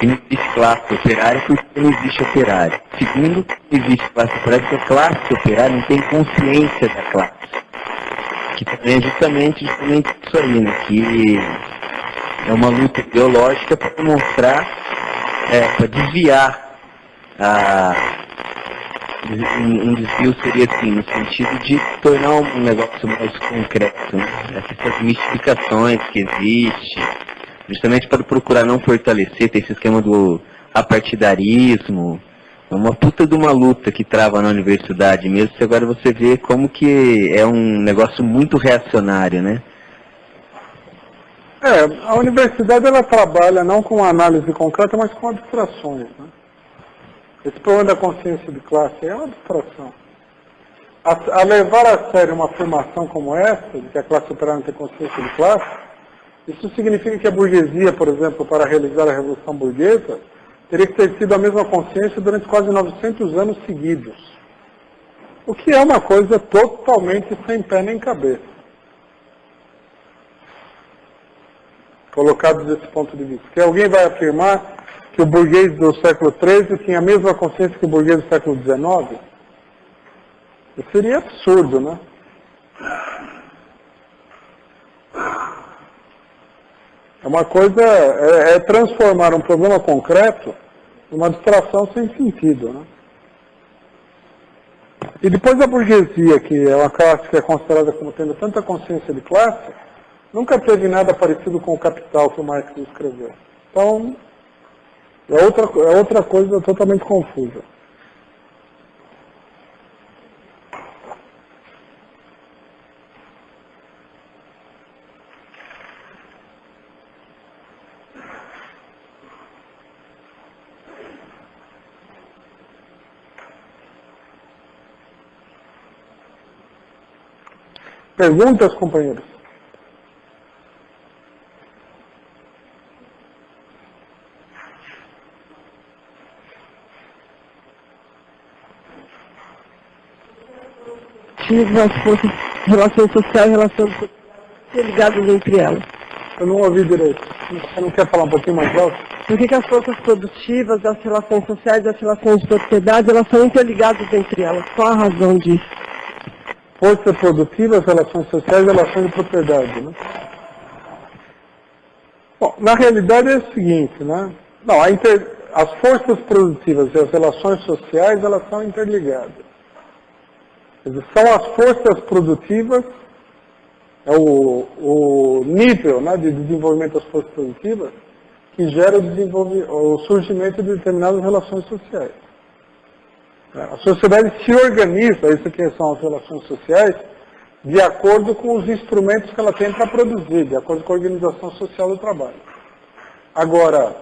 Speaker 2: que não existe classe operária porque não existe operário. Segundo, não existe classe operária porque a classe operária não tem consciência da classe. Que também é justamente isso aí, né? Que é uma luta ideológica para demonstrar, para desviar um desvio seria assim, no sentido de tornar um negócio mais concreto, né? Essas mistificações que existem, justamente para procurar não fortalecer, tem esse esquema do apartidarismo, é uma puta de uma luta que trava na universidade mesmo, que agora você vê como que é um negócio muito reacionário, né?
Speaker 1: A universidade ela trabalha não com análise concreta, mas com abstrações, né? Esse problema da consciência de classe é uma abstração. A levar a sério uma afirmação como essa, de que a classe operária não tem consciência de classe, isso significa que a burguesia, por exemplo, para realizar a Revolução Burguesa, teria que ter tido a mesma consciência durante quase 900 anos seguidos. O que é uma coisa totalmente sem pé nem cabeça. Colocado desse ponto de vista. Que alguém vai afirmar que o burguês do século XIII tinha a mesma consciência que o burguês do século XIX? Isso seria absurdo, né? É uma coisa, é transformar um problema concreto numa abstração sem sentido, né? E depois a burguesia, que é uma classe que é considerada como tendo tanta consciência de classe, nunca teve nada parecido com o Capital que o Marx escreveu. Então, é outra coisa totalmente confusa. Perguntas, companheiros?
Speaker 3: As forças, relações sociais e relações ligadas entre elas.
Speaker 1: Eu não ouvi direito. Você não quer falar um pouquinho mais alto?
Speaker 3: Por que as forças produtivas, as relações sociais e as relações de propriedade, elas são interligadas entre elas? Qual a razão disso?
Speaker 1: Forças produtivas, relações sociais e relações de propriedade, né? Bom, na realidade é o seguinte, né? Não, as forças produtivas e as relações sociais, elas são interligadas. Quer dizer, são as forças produtivas, é o nível, né, de desenvolvimento das forças produtivas que gera o surgimento de determinadas relações sociais. A sociedade se organiza, isso que são as relações sociais, de acordo com os instrumentos que ela tem para produzir, de acordo com a organização social do trabalho. Agora,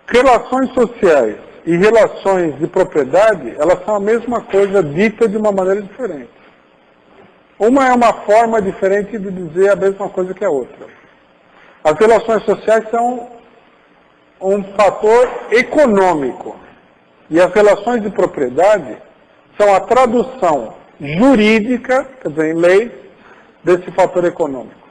Speaker 1: relações sociais e relações de propriedade, elas são a mesma coisa dita de uma maneira diferente. Uma é uma forma diferente de dizer a mesma coisa que a outra. As relações sociais são um fator econômico. E as relações de propriedade são a tradução jurídica, quer dizer, em lei, desse fator econômico.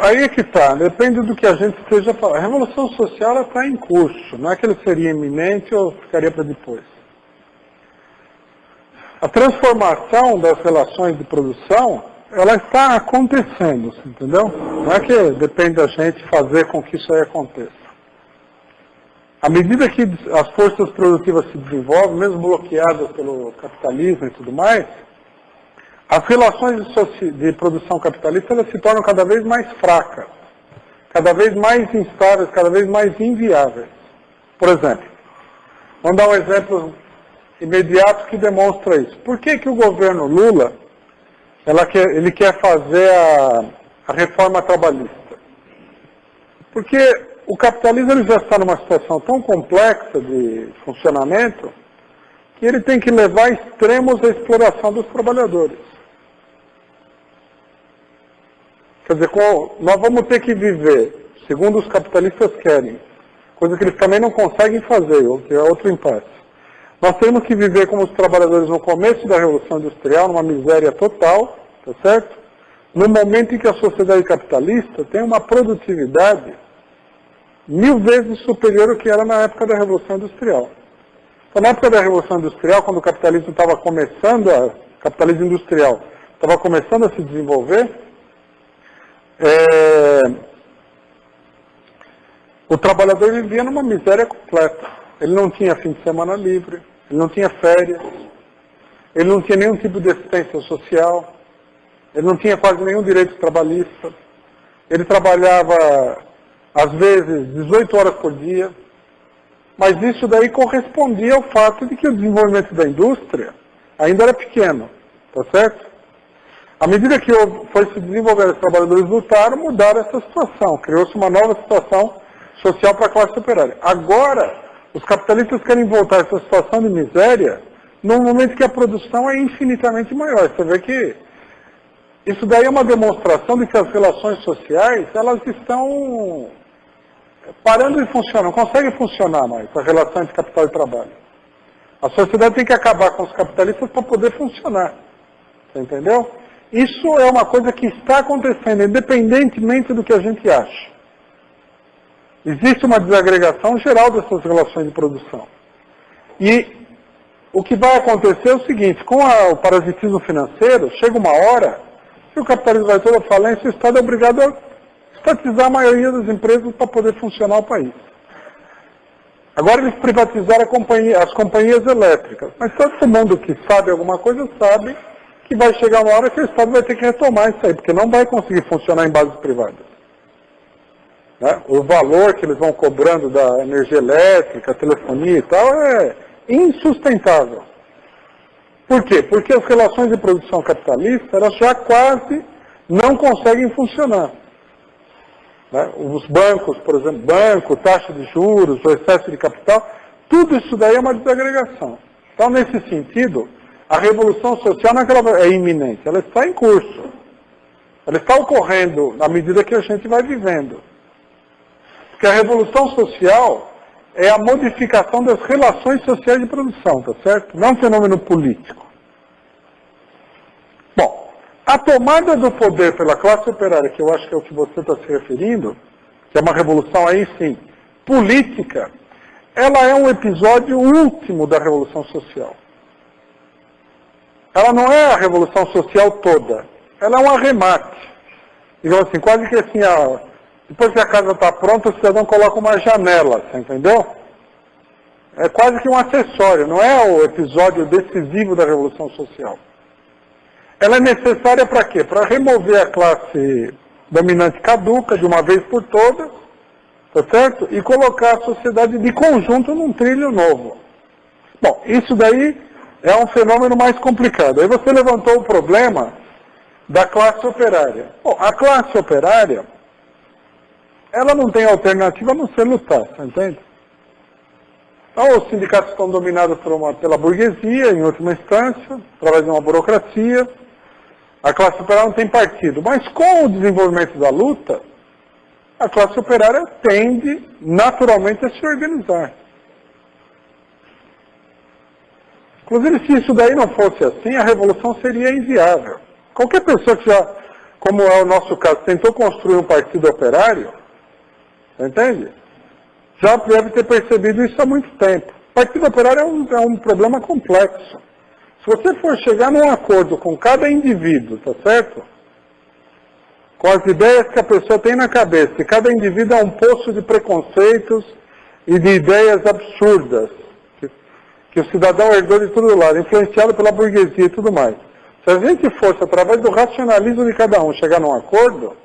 Speaker 1: Aí é que está, depende do que a gente esteja falando. A revolução social está em curso, não é que ele seria iminente ou ficaria para depois. A transformação das relações de produção, ela está acontecendo, entendeu? Não é que depende da gente fazer com que isso aí aconteça. À medida que as forças produtivas se desenvolvem, mesmo bloqueadas pelo capitalismo e tudo mais, as relações de produção capitalista elas se tornam cada vez mais fracas, cada vez mais instáveis, cada vez mais inviáveis. Por exemplo, vamos dar um exemplo imediato que demonstra isso. Por que o governo Lula ele quer fazer a reforma trabalhista? Porque o capitalismo ele já está numa situação tão complexa de funcionamento que ele tem que levar a extremos a exploração dos trabalhadores. Quer dizer, nós vamos ter que viver, segundo os capitalistas querem, coisa que eles também não conseguem fazer, que é outro impasse. Nós temos que viver como os trabalhadores no começo da Revolução Industrial, numa miséria total, tá certo? No momento em que a sociedade capitalista tem uma produtividade 1000 vezes superior ao que era na época da Revolução Industrial. Então, na época da Revolução Industrial, quando o capitalismo estava começando, capitalismo industrial estava começando a se desenvolver, o trabalhador vivia numa miséria completa. Ele não tinha fim de semana livre, ele não tinha férias, ele não tinha nenhum tipo de assistência social, ele não tinha quase nenhum direito trabalhista, ele trabalhava, às vezes, 18 horas por dia, mas isso daí correspondia ao fato de que o desenvolvimento da indústria ainda era pequeno, tá certo? À medida que foi se desenvolver, os trabalhadores lutaram, mudaram essa situação, criou-se uma nova situação social para a classe operária. Agora, os capitalistas querem voltar a essa situação de miséria num momento que a produção é infinitamente maior. Você vê que isso daí é uma demonstração de que as relações sociais, elas estão parando de funcionar, não conseguem funcionar mais, a relação entre capital e trabalho. A sociedade tem que acabar com os capitalistas para poder funcionar. Você entendeu? Isso é uma coisa que está acontecendo, independentemente do que a gente acha. Existe uma desagregação geral dessas relações de produção. E o que vai acontecer é o seguinte, com o parasitismo financeiro, chega uma hora que o capitalismo vai toda falência e o Estado é obrigado a estatizar a maioria das empresas para poder funcionar o país. Agora eles privatizaram as companhias elétricas, mas todo mundo que sabe alguma coisa sabe que vai chegar uma hora que o Estado vai ter que retomar isso aí, porque não vai conseguir funcionar em bases privadas. Né? O valor que eles vão cobrando da energia elétrica, telefonia e tal, é insustentável. Por quê? Porque as relações de produção capitalista, elas já quase não conseguem funcionar. Né? Os bancos, por exemplo, taxa de juros, o excesso de capital, tudo isso daí é uma desagregação. Então, nesse sentido, a revolução social não é que ela é iminente, ela está em curso. Ela está ocorrendo na medida que a gente vai vivendo. Porque a revolução social é a modificação das relações sociais de produção, tá certo? Não é um fenômeno político. Bom, a tomada do poder pela classe operária, que eu acho que é o que você está se referindo, que é uma revolução aí sim, política, ela é um episódio último da revolução social. Ela não é a revolução social toda, ela é um arremate. Digamos assim, quase que assim, depois que a casa está pronta, o cidadão coloca uma janela, você entendeu? É quase que um acessório, não é o episódio decisivo da revolução social. Ela é necessária para quê? Para remover a classe dominante caduca de uma vez por todas, tá certo? E colocar a sociedade de conjunto num trilho novo. Bom, isso daí é um fenômeno mais complicado. Aí você levantou o problema da classe operária. Bom, a classe operária, ela não tem alternativa a não ser lutar, você entende? Então, os sindicatos estão dominados pela burguesia, em última instância, através de uma burocracia. A classe operária não tem partido. Mas com o desenvolvimento da luta, a classe operária tende, naturalmente, a se organizar. Inclusive, se isso daí não fosse assim, a revolução seria inviável. Qualquer pessoa que já, como é o nosso caso, tentou construir um partido operário, entende? Já deve ter percebido isso há muito tempo. O partido operário é um problema complexo. Se você for chegar num acordo com cada indivíduo, tá certo? Com as ideias que a pessoa tem na cabeça, e cada indivíduo é um poço de preconceitos e de ideias absurdas, que o cidadão herdou de todo lado, influenciado pela burguesia e tudo mais. Se a gente fosse, através do racionalismo de cada um, chegar num acordo,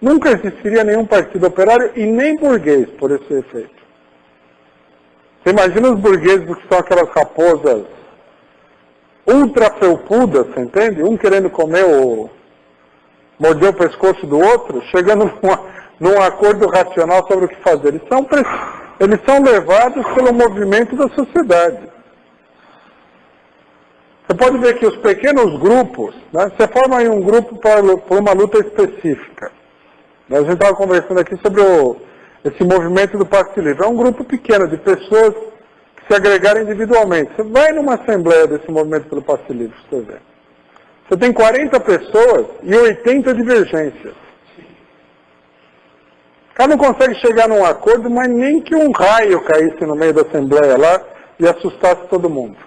Speaker 1: nunca existiria nenhum partido operário e nem burguês por esse efeito. Você imagina os burgueses que são aquelas raposas ultra felpudas, você entende? Um querendo morder o pescoço do outro, chegando num acordo racional sobre o que fazer. Eles são levados pelo movimento da sociedade. Você pode ver que os pequenos grupos, né, você forma aí um grupo por uma luta específica. A gente estava conversando aqui sobre esse movimento do Passe Livre. É um grupo pequeno de pessoas que se agregaram individualmente. Você vai numa assembleia desse movimento pelo Passe Livre, você vê. Você tem 40 pessoas e 80 divergências. O cara não consegue chegar num acordo, mas nem que um raio caísse no meio da assembleia lá e assustasse todo mundo.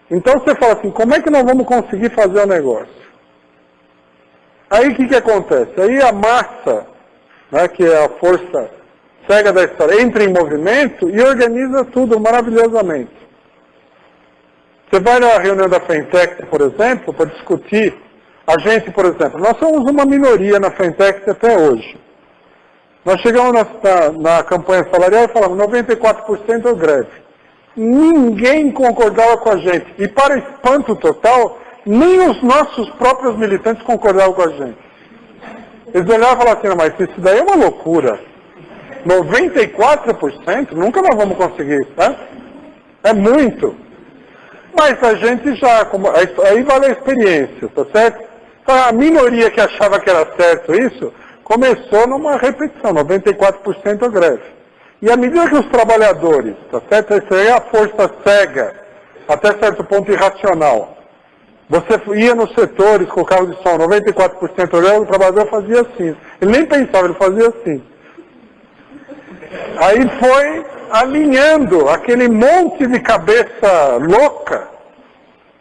Speaker 1: Então você fala assim, como é que nós vamos conseguir fazer o negócio? Aí o que acontece? Aí a massa, né, que é a força cega da história, entra em movimento e organiza tudo maravilhosamente. Você vai na reunião da Fentex, por exemplo, para discutir, a gente, por exemplo, nós somos uma minoria na Fentex até hoje. Nós chegamos na campanha salarial e falamos 94% é greve. Ninguém concordava com a gente. E para espanto total, nem os nossos próprios militantes concordavam com a gente. Eles olhavam e falavam assim, mas isso daí é uma loucura. 94%? Nunca nós vamos conseguir isso, né? É muito. Mas a gente já, aí vale a experiência, tá certo? Então a minoria que achava que era certo isso, começou numa repetição, 94% é greve. E à medida que os trabalhadores, tá certo? Essa aí é a força cega, até certo ponto irracional. Você ia nos setores com o carro de som, 94% olhando, o trabalhador fazia assim. Ele nem pensava, ele fazia assim. Aí foi alinhando aquele monte de cabeça louca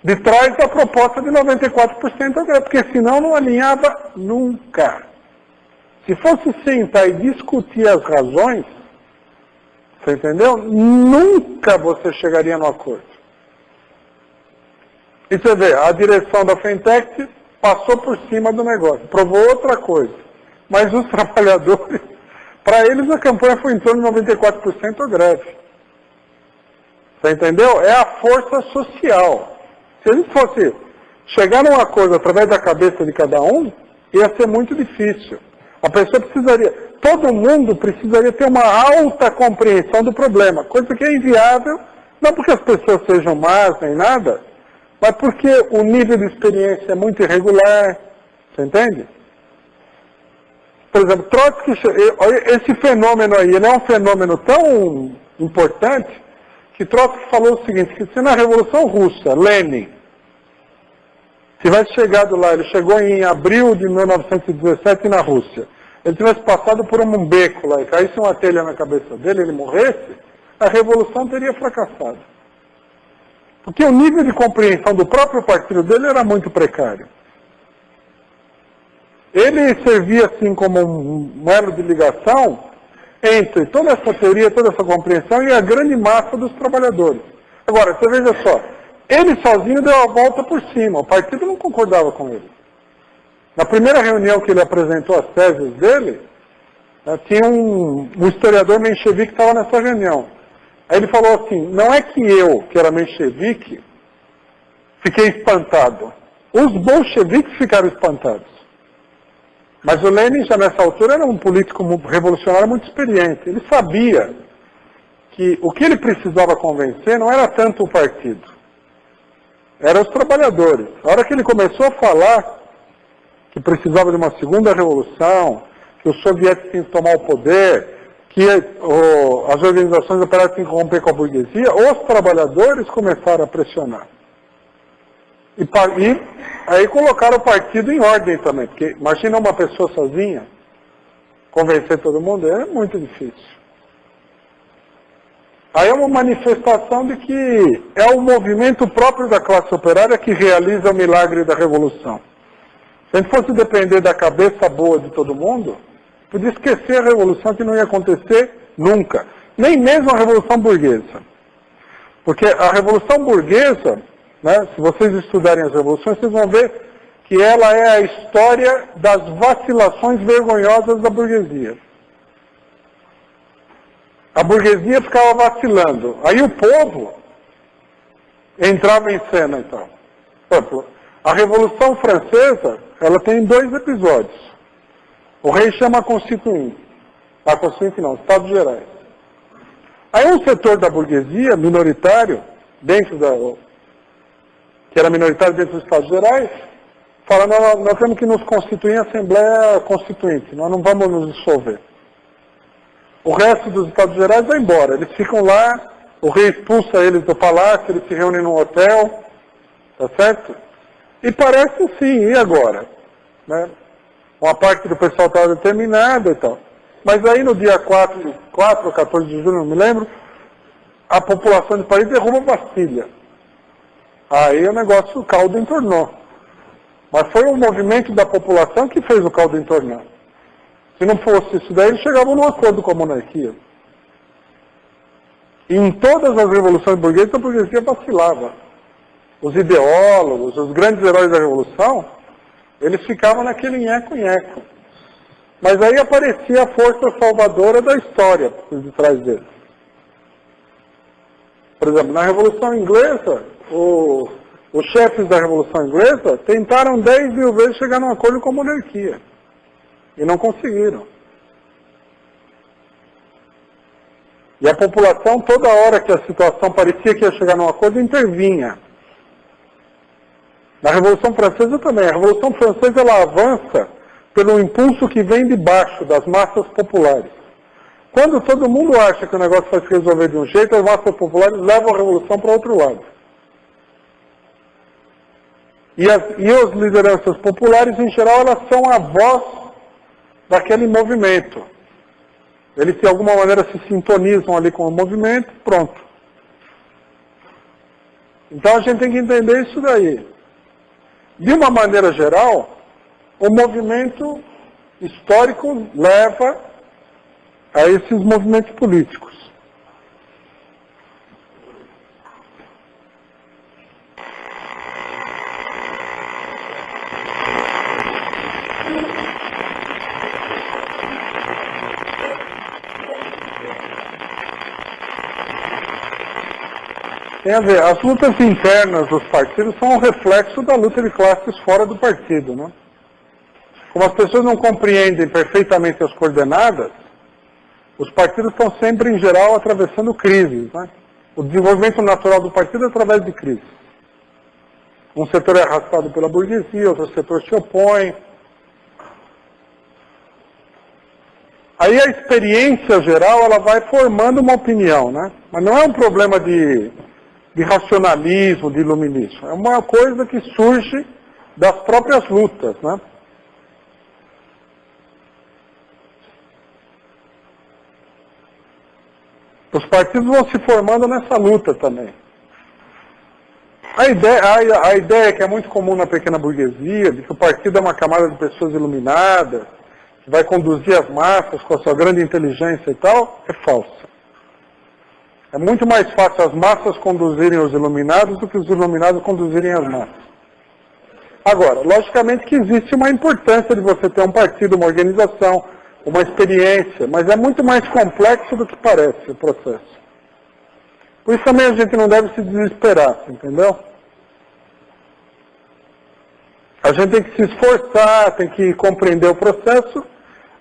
Speaker 1: de trás da proposta de 94%, porque senão não alinhava nunca. Se fosse sentar e discutir as razões, você entendeu? Nunca você chegaria no acordo. E você vê, a direção da Fentex passou por cima do negócio, provou outra coisa. Mas os trabalhadores, para eles a campanha foi em torno de 94% greve. Você entendeu? É a força social. Se eles fossem chegar num acordo através da cabeça de cada um, ia ser muito difícil. A pessoa precisaria, todo mundo precisaria ter uma alta compreensão do problema, coisa que é inviável, não porque as pessoas sejam más nem nada, mas porque o nível de experiência é muito irregular, você entende? Por exemplo, Trotsky, esse fenômeno aí, ele é um fenômeno tão importante, que Trotsky falou o seguinte, que se na Revolução Russa, Lenin, tivesse chegado lá, ele chegou em abril de 1917 na Rússia, ele tivesse passado por um beco lá e caísse uma telha na cabeça dele, ele morresse, a revolução teria fracassado. Porque o nível de compreensão do próprio partido dele era muito precário. Ele servia assim como um elo de ligação entre toda essa teoria, toda essa compreensão e a grande massa dos trabalhadores. Agora, você veja só, ele sozinho deu a volta por cima, o partido não concordava com ele. Na primeira reunião que ele apresentou as teses dele, tinha um historiador menchevique que estava nessa reunião. Aí ele falou assim, não é que eu, que era menchevique, fiquei espantado. Os bolcheviques ficaram espantados. Mas o Lenin, já nessa altura, era um político revolucionário muito experiente. Ele sabia que o que ele precisava convencer não era tanto o partido, eram os trabalhadores. A hora que ele começou a falar que precisava de uma segunda revolução, que os soviéticos tinham que tomar o poder, que as organizações operárias tinham que romper com a burguesia, os trabalhadores começaram a pressionar. E aí colocaram o partido em ordem também, porque imagina uma pessoa sozinha, convencer todo mundo, é muito difícil. Aí é uma manifestação de que é o movimento próprio da classe operária que realiza o milagre da revolução. Se a gente fosse depender da cabeça boa de todo mundo, podia esquecer a revolução, que não ia acontecer nunca. Nem mesmo a revolução burguesa. Porque a revolução burguesa, né? Se vocês estudarem as revoluções, vocês vão ver que ela é a história das vacilações vergonhosas da burguesia. A burguesia ficava vacilando. Aí o povo entrava em cena, então. Por exemplo, a Revolução Francesa, ela tem 2 episódios. O rei chama a Constituinte. A Constituinte não, Estados Gerais. Aí um setor da burguesia, minoritário, que era minoritário dentro dos Estados Gerais, fala, nós temos que nos constituir em Assembleia Constituinte, nós não vamos nos dissolver. O resto dos Estados Gerais vai embora, eles ficam lá, o rei expulsa eles do palácio, eles se reúnem num hotel, tá certo? E parece sim, e agora? Né? Uma parte do pessoal estava determinada e tal. Mas aí no dia 4 ou 14 de julho, não me lembro, a população de Paris derruba a Bastilha. Aí o negócio, o caldo entornou. Mas foi o movimento da população que fez o caldo entornar. Se não fosse isso daí, eles chegavam num acordo com a monarquia. E em todas as revoluções burguesas, a burguesia vacilava. Os ideólogos, os grandes heróis da revolução, eles ficavam naquele nheco-nheco. Mas aí aparecia a força salvadora da história por detrás deles. Por exemplo, na Revolução Inglesa, os chefes da Revolução Inglesa tentaram 10.000 vezes chegar num acordo com a monarquia. E não conseguiram. E a população, toda hora que a situação parecia que ia chegar num acordo, intervinha. Na Revolução Francesa também. A Revolução Francesa, ela avança pelo impulso que vem de baixo, das massas populares. Quando todo mundo acha que o negócio vai se resolver de um jeito, as massas populares levam a revolução para outro lado. E as lideranças populares, em geral, elas são a voz daquele movimento. Eles, de alguma maneira, se sintonizam ali com o movimento, pronto. Então a gente tem que entender isso daí. De uma maneira geral, o movimento histórico leva a esses movimentos políticos. Tem a ver, as lutas internas dos partidos são um reflexo da luta de classes fora do partido, né? Como as pessoas não compreendem perfeitamente as coordenadas, os partidos estão sempre, em geral, atravessando crises, né? O desenvolvimento natural do partido é através de crises. Um setor é arrastado pela burguesia, outro setor se opõe. Aí a experiência geral, ela vai formando uma opinião, né? Mas não é um problema de racionalismo, de iluminismo. É uma coisa que surge das próprias lutas, né? Os partidos vão se formando nessa luta também. A ideia que é muito comum na pequena burguesia, de que o partido é uma camada de pessoas iluminadas, que vai conduzir as massas com a sua grande inteligência e tal, é falsa. É muito mais fácil as massas conduzirem os iluminados do que os iluminados conduzirem as massas. Agora, logicamente que existe uma importância de você ter um partido, uma organização, uma experiência, mas é muito mais complexo do que parece o processo. Por isso também a gente não deve se desesperar, entendeu? A gente tem que se esforçar, tem que compreender o processo,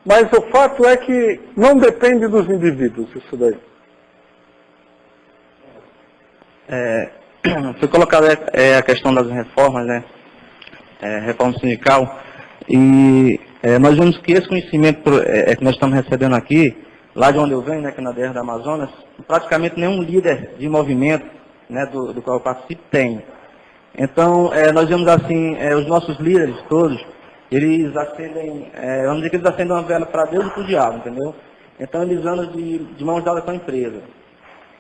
Speaker 1: mas o fato é que não depende dos indivíduos isso daí.
Speaker 2: Foi colocada a questão das reformas, né? Reforma sindical, e nós vemos que esse conhecimento que nós estamos recebendo aqui, lá de onde eu venho, né, que é na DR da Amazonas, praticamente nenhum líder de movimento, né, do qual eu participo tem. Então, nós vemos assim, os nossos líderes todos, eles acendem, vamos dizer que eles acendem uma vela para Deus e para o diabo, entendeu? Então, eles andam de mãos dadas com a empresa.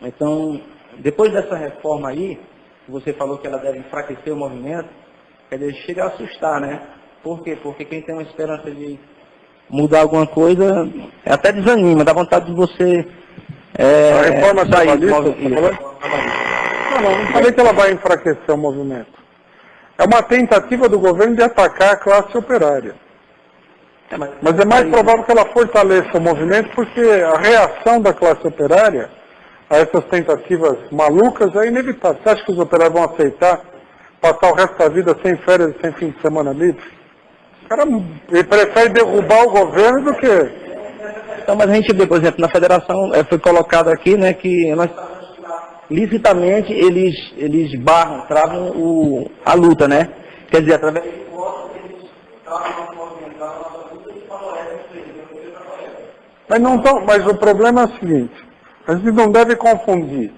Speaker 2: Então, depois dessa reforma aí, que você falou que ela deve enfraquecer o movimento, quer dizer, chega a assustar, né? Por quê? Porque quem tem uma esperança de mudar alguma coisa, até desanima, dá vontade de você
Speaker 1: a reforma
Speaker 2: sair do
Speaker 1: trabalhista,
Speaker 2: movimento.
Speaker 1: Não falei que ela vai enfraquecer o movimento. É uma tentativa do governo de atacar a classe operária. Mas é mais provável que ela fortaleça o movimento, porque a reação da classe operária a essas tentativas malucas é inevitável. Você acha que os operários vão aceitar passar o resto da vida sem férias e sem fim de semana livre? O cara prefere derrubar o governo do que...
Speaker 4: Então, mas a gente vê, por exemplo, na federação, foi colocado aqui, né, que nós, licitamente eles barram, travam a luta, né? Quer dizer, através de votos, eles travam a nossa luta e favorecem o presidente.
Speaker 1: Mas o problema é o seguinte, a gente não deve confundir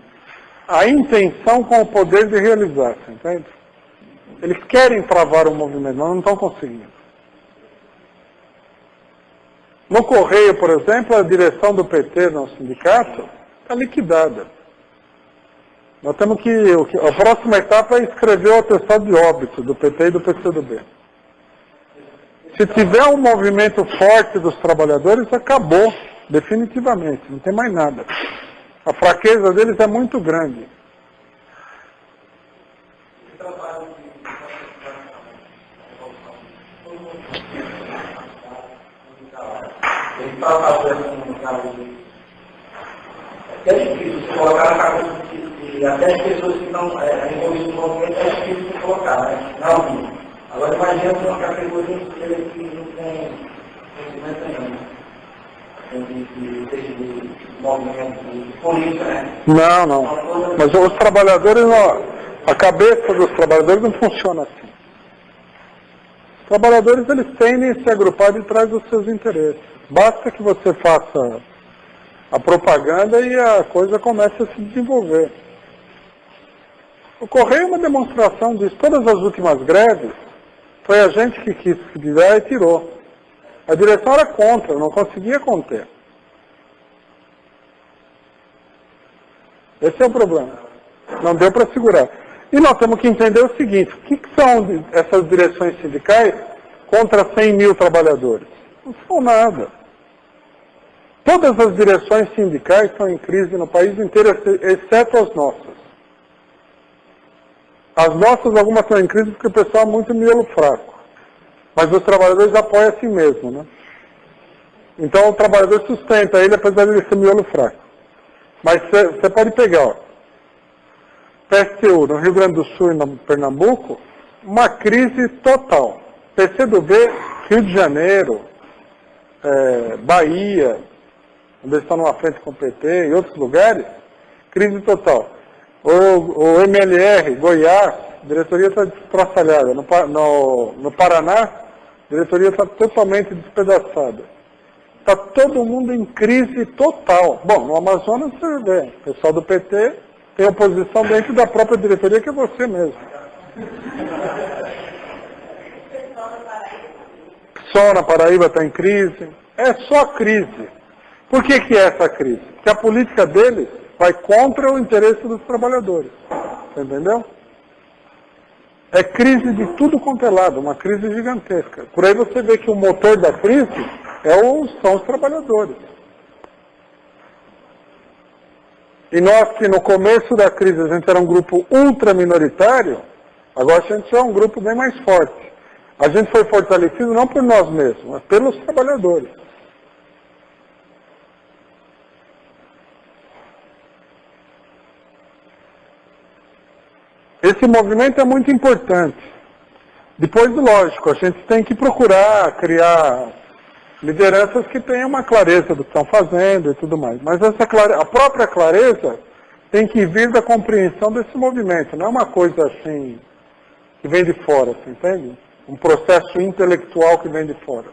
Speaker 1: a intenção com o poder de realizar, entende? Eles querem travar o movimento, mas não estão conseguindo. No Correio, por exemplo, a direção do PT no sindicato está liquidada. Nós temos que... A próxima etapa é escrever o atestado de óbito do PT e do PCdoB. Se tiver um movimento forte dos trabalhadores, acabou, definitivamente, não tem mais nada. A fraqueza deles é muito grande.
Speaker 4: Ele está fazendo um caso até difícil se colocar na cabeça de até as pessoas que estão envolvidas no movimento, é difícil de colocar, né? Não, agora imagina uma categoria que não tem conhecimento nenhum, de movimento de política, né?
Speaker 1: Não. Mas os trabalhadores, a cabeça dos trabalhadores não funciona assim. Os trabalhadores, eles tendem a se agrupar de trás dos seus interesses. Basta que você faça a propaganda e a coisa começa a se desenvolver. O Correio é uma demonstração disso. Todas as últimas greves, foi a gente que quis tirar e tirou. A direção era contra, não conseguia conter. Esse é o problema. Não deu para segurar. E nós temos que entender o seguinte, o que são essas direções sindicais contra 100 mil trabalhadores? Não são nada. Todas as direções sindicais estão em crise no país inteiro, exceto as nossas. As nossas, algumas estão em crise porque o pessoal é muito miolo fraco. Mas os trabalhadores apoiam a si mesmo, né? Então o trabalhador sustenta ele, apesar de ser miolo fraco. Mas você pode pegar, ó, PSTU no Rio Grande do Sul e no Pernambuco, uma crise total. PCdoB, Rio de Janeiro, Bahia, onde eles estão numa frente com o PT, e outros lugares, crise total. O MLR, Goiás, a diretoria está destraçalhada. No Paraná, a diretoria está totalmente despedaçada. Está todo mundo em crise total. Bom, no Amazonas você vê, o pessoal do PT tem oposição dentro da própria diretoria, que é você mesmo. PSOL na Paraíba está em crise. É só crise. Por que é essa crise? Porque a política deles vai contra o interesse dos trabalhadores. Você entendeu? É crise de tudo quanto é lado, uma crise gigantesca. Por aí você vê que o motor da crise são os trabalhadores. E nós que no começo da crise a gente era um grupo ultraminoritário, agora a gente é um grupo bem mais forte. A gente foi fortalecido não por nós mesmos, mas pelos trabalhadores. Esse movimento é muito importante. Depois, lógico, a gente tem que procurar criar lideranças que tenham uma clareza do que estão fazendo e tudo mais. Mas a própria clareza tem que vir da compreensão desse movimento. Não é uma coisa assim que vem de fora, você entende? Um processo intelectual que vem de fora.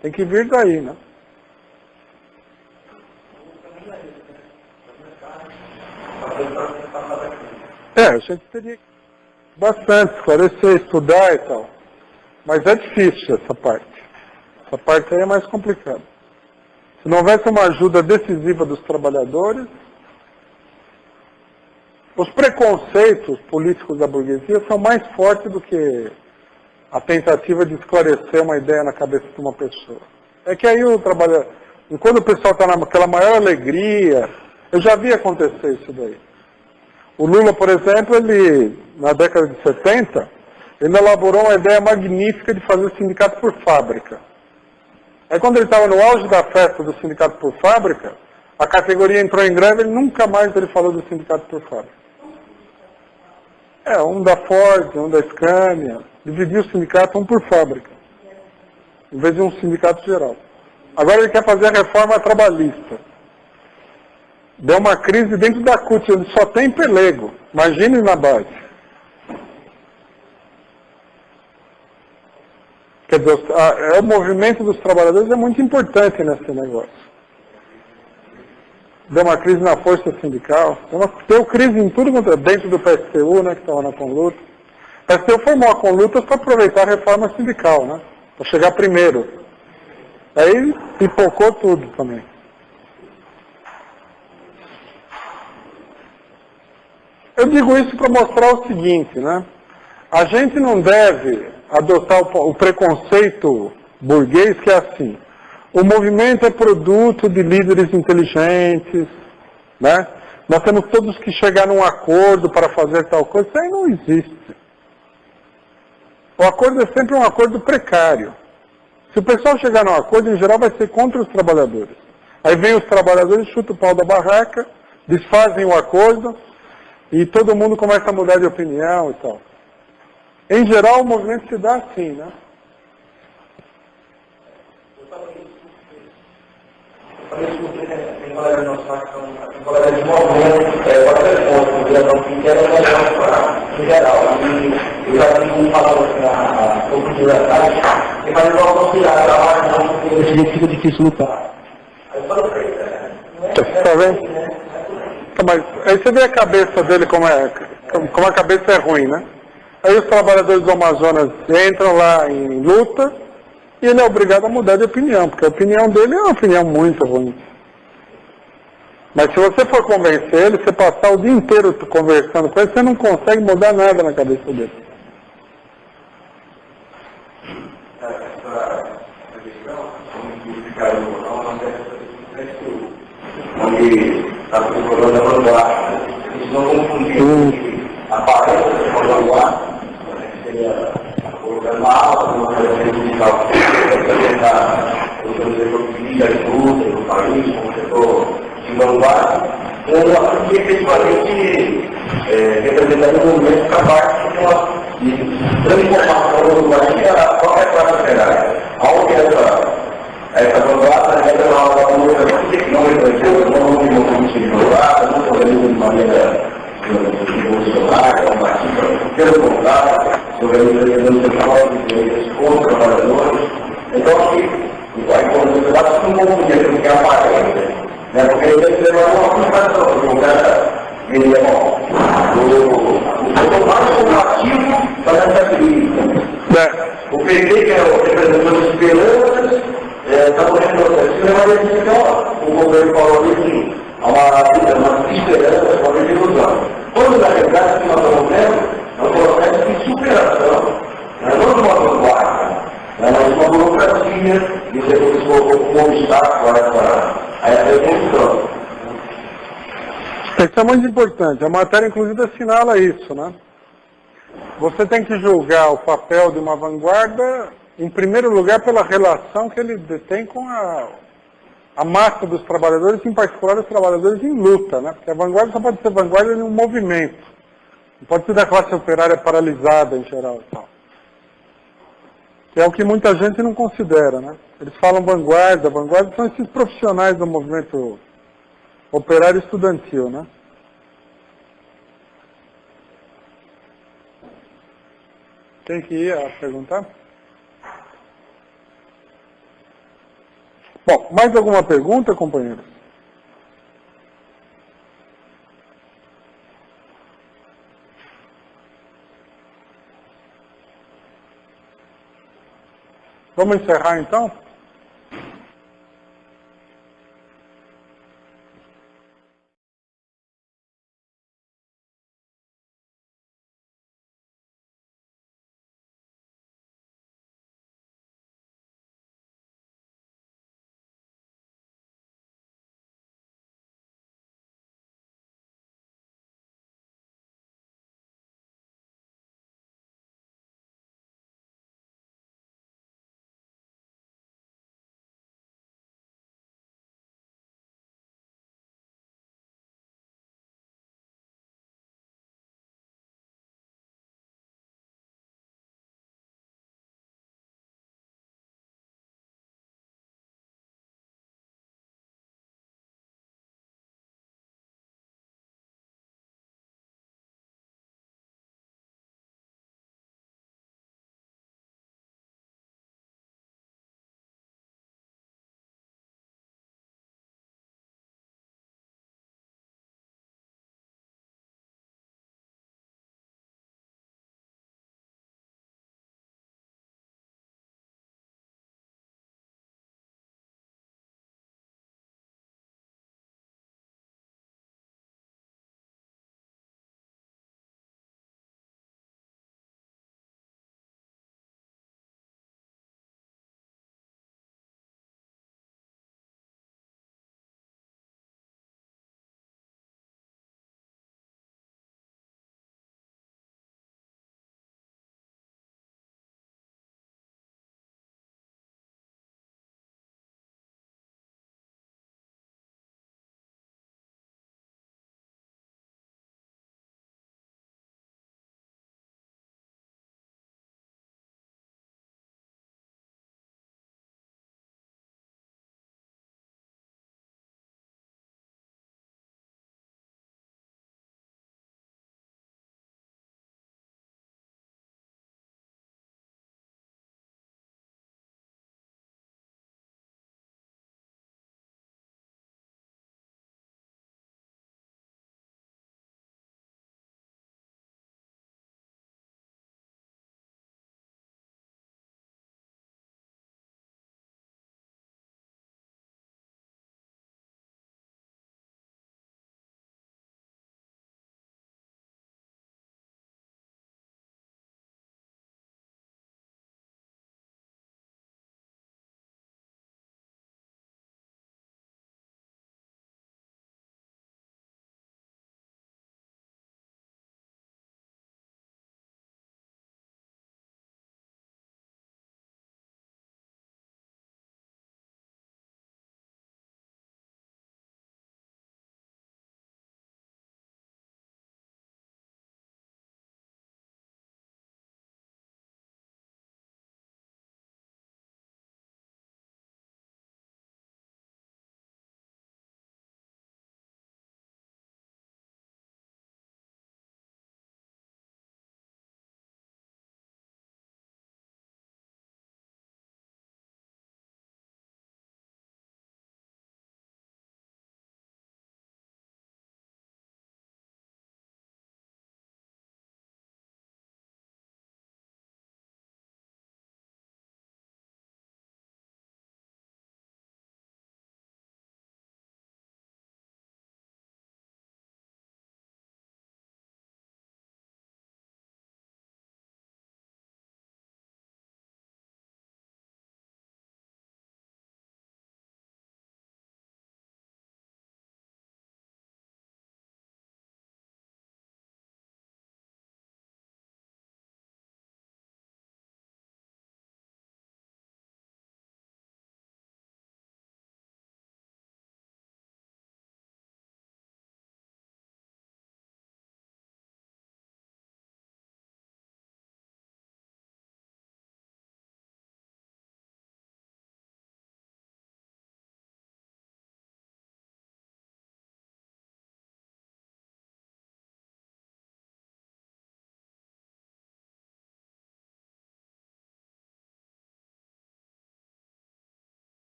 Speaker 1: Tem que vir daí, né? A gente teria bastante esclarecer, estudar e tal. Mas é difícil essa parte. Essa parte aí é mais complicada. Se não houvesse uma ajuda decisiva dos trabalhadores, os preconceitos políticos da burguesia são mais fortes do que a tentativa de esclarecer uma ideia na cabeça de uma pessoa. É que aí o trabalhador, quando o pessoal está naquela maior alegria, eu já vi acontecer isso daí. O Lula, por exemplo, ele, na década de 70, ele elaborou uma ideia magnífica de fazer o sindicato por fábrica. Aí quando ele estava no auge da festa do sindicato por fábrica, a categoria entrou em greve e nunca mais ele falou do sindicato por fábrica. Um da Ford, um da Scania, dividiu o sindicato um por fábrica, em vez de um sindicato geral. Agora ele quer fazer a reforma trabalhista. Deu uma crise dentro da CUT, ele só tem pelego. Imagine na base. Quer dizer, o movimento dos trabalhadores é muito importante nesse negócio. Deu uma crise na força sindical, deu crise em tudo dentro do PSTU, né, que estava na Conluta. O PSTU formou a Conluta para aproveitar a reforma sindical, né, para chegar primeiro. Aí pipocou tudo também. Eu digo isso para mostrar o seguinte, né? A gente não deve adotar o preconceito burguês que é assim. O movimento é produto de líderes inteligentes, né? Nós temos todos que chegar num acordo para fazer tal coisa. Isso aí não existe. O acordo é sempre um acordo precário. Se o pessoal chegar num acordo, em geral vai ser contra os trabalhadores. Aí vem os trabalhadores, chutam o pau da barraca, desfazem o acordo, e todo mundo começa a mudar de opinião e tal. Em geral, o movimento se dá assim, né?
Speaker 4: Tem colegas nossos lá que são colegas de movimento, pode ser ponto, que querem melhorar em geral. E eu já tenho falado assim, a oportunidade, e faz uma auxiliar, trabalho, não, porque fica difícil lutar.
Speaker 1: Tá vendo? Mas aí você vê a cabeça dele como a cabeça é ruim, né? Aí os trabalhadores do Amazonas entram lá em luta e ele é obrigado a mudar de opinião, porque a opinião dele é uma opinião muito ruim. Mas se você for convencer ele, você passar o dia inteiro conversando com ele, você não consegue mudar nada na cabeça dele.
Speaker 4: Onde está procurando a vanguarda. Eles não confundiram a aparência da vanguarda, que seria colocando uma aula, uma coisa musical, representar o setor de vida e luta do país, como setor de vanguarda, ou que efetivamente representaria um movimento capaz de transformação do país a qualquer classe operária. Aonde essa vanguarda entra na aula da luta, não representa, não tem movimento de vanguarda, não se organiza de maneira revolucionária, combativa, pelo contrário, se organiza de próprios contra os trabalhadores. Então, a economia não confundir com o que aparece, né? Porque ele deve ser uma aplicação, porque o cara, ele é bom. O setor mais combativo para essa crise. O PT, que é o representante de esperanças, está correndo processo. Mas o governo falou assim, há uma esperança, uma ilusão. Quando, na verdade, o que nós estamos vendo é um processo de superação, não de uma vanguarda, mas de uma burocracia, que depois colocou como obstáculo a essa evolução.
Speaker 1: Isso é muito importante. A matéria, inclusive, assinala isso, né? Você tem que julgar o papel de uma vanguarda, em primeiro lugar, pela relação que ele tem com a massa dos trabalhadores, em particular os trabalhadores em luta, né? Porque a vanguarda só pode ser vanguarda em um movimento. Não pode ser da classe operária paralisada, em geral. Que é o que muita gente não considera, né? Eles falam vanguarda são esses profissionais do movimento operário estudantil, né? Quem que ia perguntar? Bom, mais alguma pergunta, companheiros? Vamos encerrar então?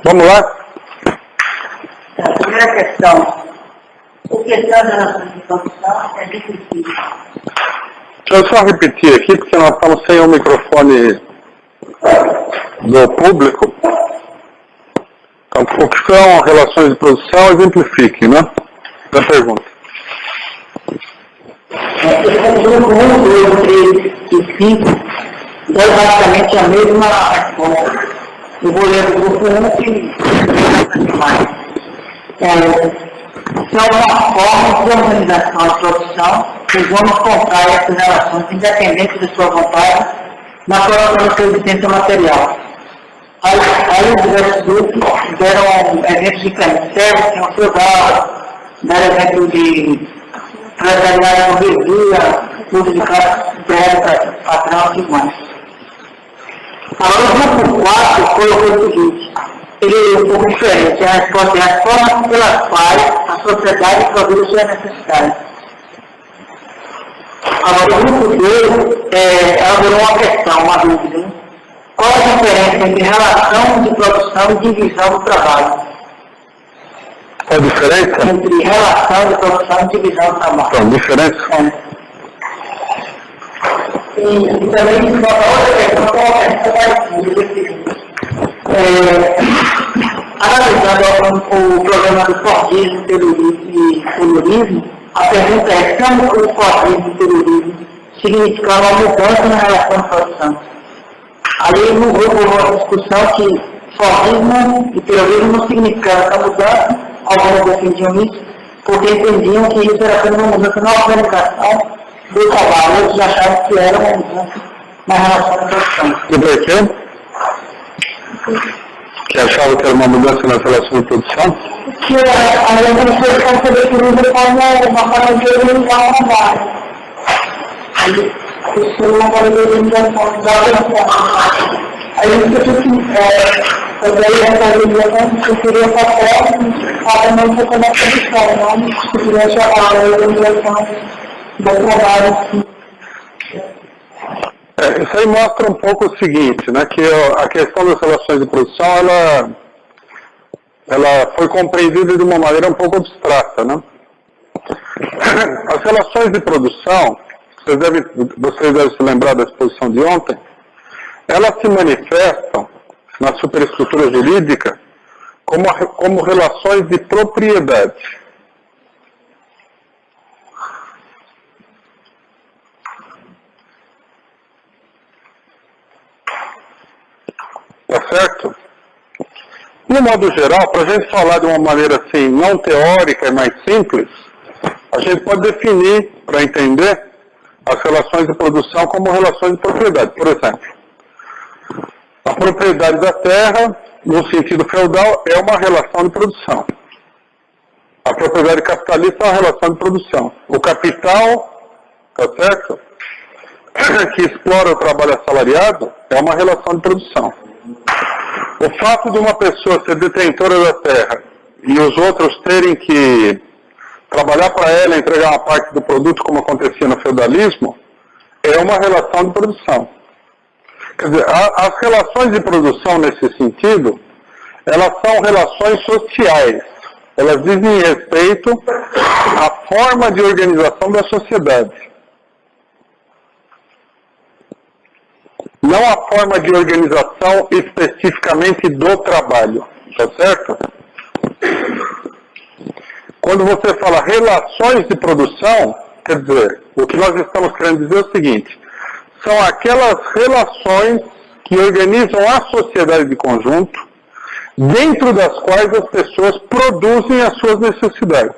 Speaker 1: Vamos lá?
Speaker 4: A primeira questão. O que está na produção é difícil.
Speaker 1: Deixa eu só repetir aqui, porque nós estamos sem o microfone do público. Então, o que são relações de produção? Exemplifique, né? Da pergunta.
Speaker 4: O grupo 1, 2, 3 e 5 é basicamente a mesma resposta. Eu vou ler o grupo 1 que são uma forma de organização e produção que vamos comprar essas relações independentes de sua vontade na colocação da sua existência material. Aí os diversos grupos deram exemplos diferentes. Servo, senhor feudal, deram exemplo de propriedade com burguesia, uso de casa, patrão e mais. Agora o grupo 4 colocou o seguinte, ele é um pouco diferente, a resposta é as formas pelas quais a sociedade produz suas necessidades. Agora o grupo 2 elaborou uma questão, uma dúvida. Hein? Qual a diferença entre relação de produção e divisão do trabalho?
Speaker 1: Qual a diferença?
Speaker 4: Entre relação de produção e divisão do trabalho.
Speaker 1: Então, diferença?
Speaker 4: E também uma outra questão, qual a questão analisando o programa do Fordismo, terrorismo e comunismo, a pergunta é como o Fordismo e terrorismo significaram uma mudança na relação de produção. Ali no grupo houve uma discussão que Fordismo e terrorismo não significaram essa mudança, alguns defendiam isso, porque entendiam que isso era apenas uma mudança na organização do trabalho, outros achavam que era uma mudança na relação de produção.
Speaker 1: E por quê? Que achava que era uma mudança na relação de produção?
Speaker 4: Que a organização foi definida como uma forma de organizar o trabalho. Isso foi uma forma de organização da organização. Aí eu disse que quando aí essa organização seria papel, obviamente como a produção, não seria chamar a organização do trabalho.
Speaker 1: Isso aí mostra um pouco o seguinte, né, que a questão das relações de produção, ela foi compreendida de uma maneira um pouco abstrata, né? As relações de produção, vocês devem se lembrar da exposição de ontem, elas se manifestam na superestrutura jurídica como relações de propriedade. Tá certo? No modo geral, para a gente falar de uma maneira assim, não teórica e mais simples, a gente pode definir, para entender, as relações de produção como relações de propriedade. Por exemplo, a propriedade da terra, no sentido feudal, é uma relação de produção. A propriedade capitalista é uma relação de produção. O capital, tá certo? Que explora o trabalho assalariado, é uma relação de produção. O fato de uma pessoa ser detentora da terra e os outros terem que trabalhar para ela e entregar uma parte do produto, como acontecia no feudalismo, é uma relação de produção. Quer dizer, as relações de produção nesse sentido, elas são relações sociais. Elas dizem respeito à forma de organização da sociedade. Não a forma de organização especificamente do trabalho, tá certo? Quando você fala relações de produção, quer dizer, o que nós estamos querendo dizer é o seguinte, são aquelas relações que organizam a sociedade de conjunto, dentro das quais as pessoas produzem as suas necessidades.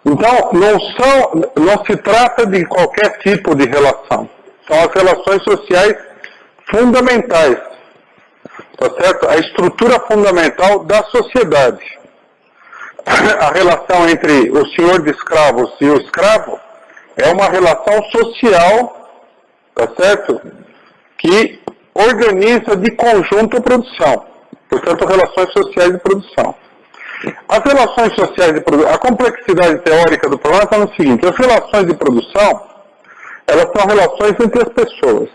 Speaker 1: Então, não se trata de qualquer tipo de relação. São as relações sociais fundamentais. Tá certo? A estrutura fundamental da sociedade. A relação entre o senhor de escravos e o escravo é uma relação social, tá certo? Que organiza de conjunto a produção. Portanto, relações sociais de produção. As relações sociais de produção, a complexidade teórica do problema está no seguinte, as relações de produção, elas são relações entre as pessoas.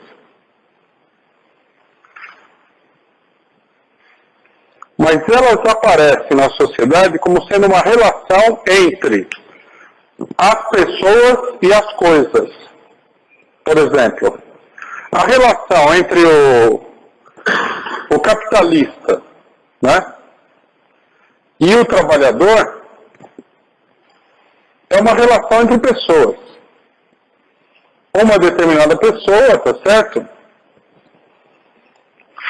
Speaker 1: mas elas aparecem na sociedade como sendo uma relação entre as pessoas e as coisas. Por exemplo, a relação entre o capitalista, né, e o trabalhador é uma relação entre pessoas. Uma determinada pessoa, tá certo?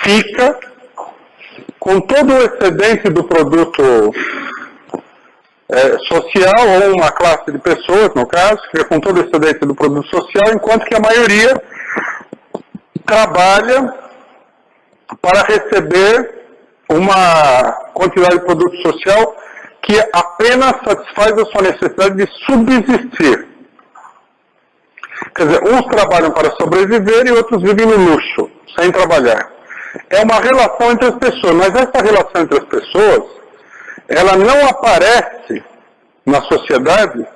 Speaker 1: Fica com todo o excedente do produto social, ou uma classe de pessoas, no caso, fica com todo o excedente do produto social, enquanto que a maioria trabalha para receber uma quantidade de produto social que apenas satisfaz a sua necessidade de subsistir. Quer dizer, uns trabalham para sobreviver e outros vivem no luxo, sem trabalhar. É uma relação entre as pessoas, mas essa relação entre as pessoas, ela não aparece na sociedade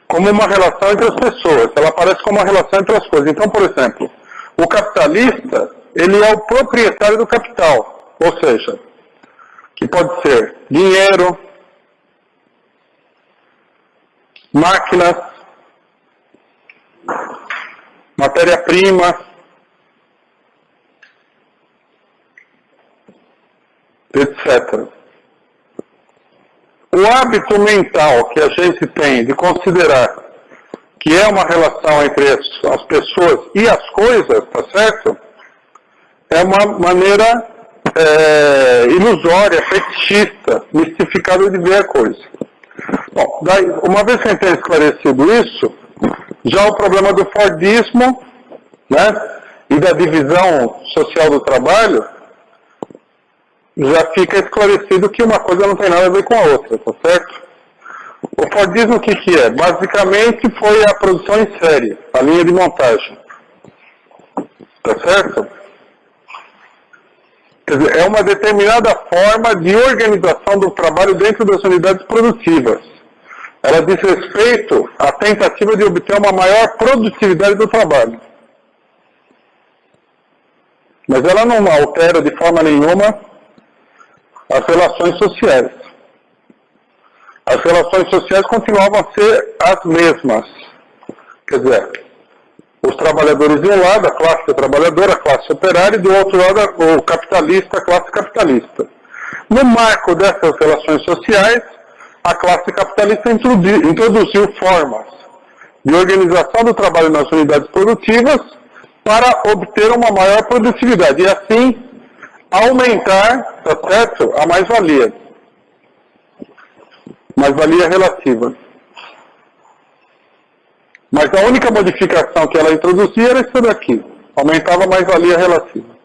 Speaker 1: como uma relação entre as pessoas, ela aparece como uma relação entre as coisas. Então, por exemplo, o capitalista, ele é o proprietário do capital, ou seja, que pode ser dinheiro, máquinas, matéria-prima, etc. O hábito mental que a gente tem de considerar que é uma relação entre as pessoas e as coisas, tá certo? É uma maneira ilusória, fetichista, mistificada de ver a coisa. Bom, daí, uma vez que a gente tem esclarecido isso, já o problema do Fordismo, né, e da divisão social do trabalho, já fica esclarecido que uma coisa não tem nada a ver com a outra, tá certo? O Fordismo o que é? Basicamente foi a produção em série, a linha de montagem. Tá certo? Quer dizer, é uma determinada forma de organização do trabalho dentro das unidades produtivas. Ela diz respeito à tentativa de obter uma maior produtividade do trabalho. Mas ela não altera de forma nenhuma as relações sociais. As relações sociais continuavam a ser as mesmas. Quer dizer, os trabalhadores de um lado, a classe trabalhadora, a classe operária, e do outro lado, o capitalista, a classe capitalista. No marco dessas relações sociais, a classe capitalista introduziu formas de organização do trabalho nas unidades produtivas para obter uma maior produtividade e assim aumentar, tá certo, a mais-valia relativa. Mas a única modificação que ela introduzia era isso daqui, aumentava a mais-valia relativa.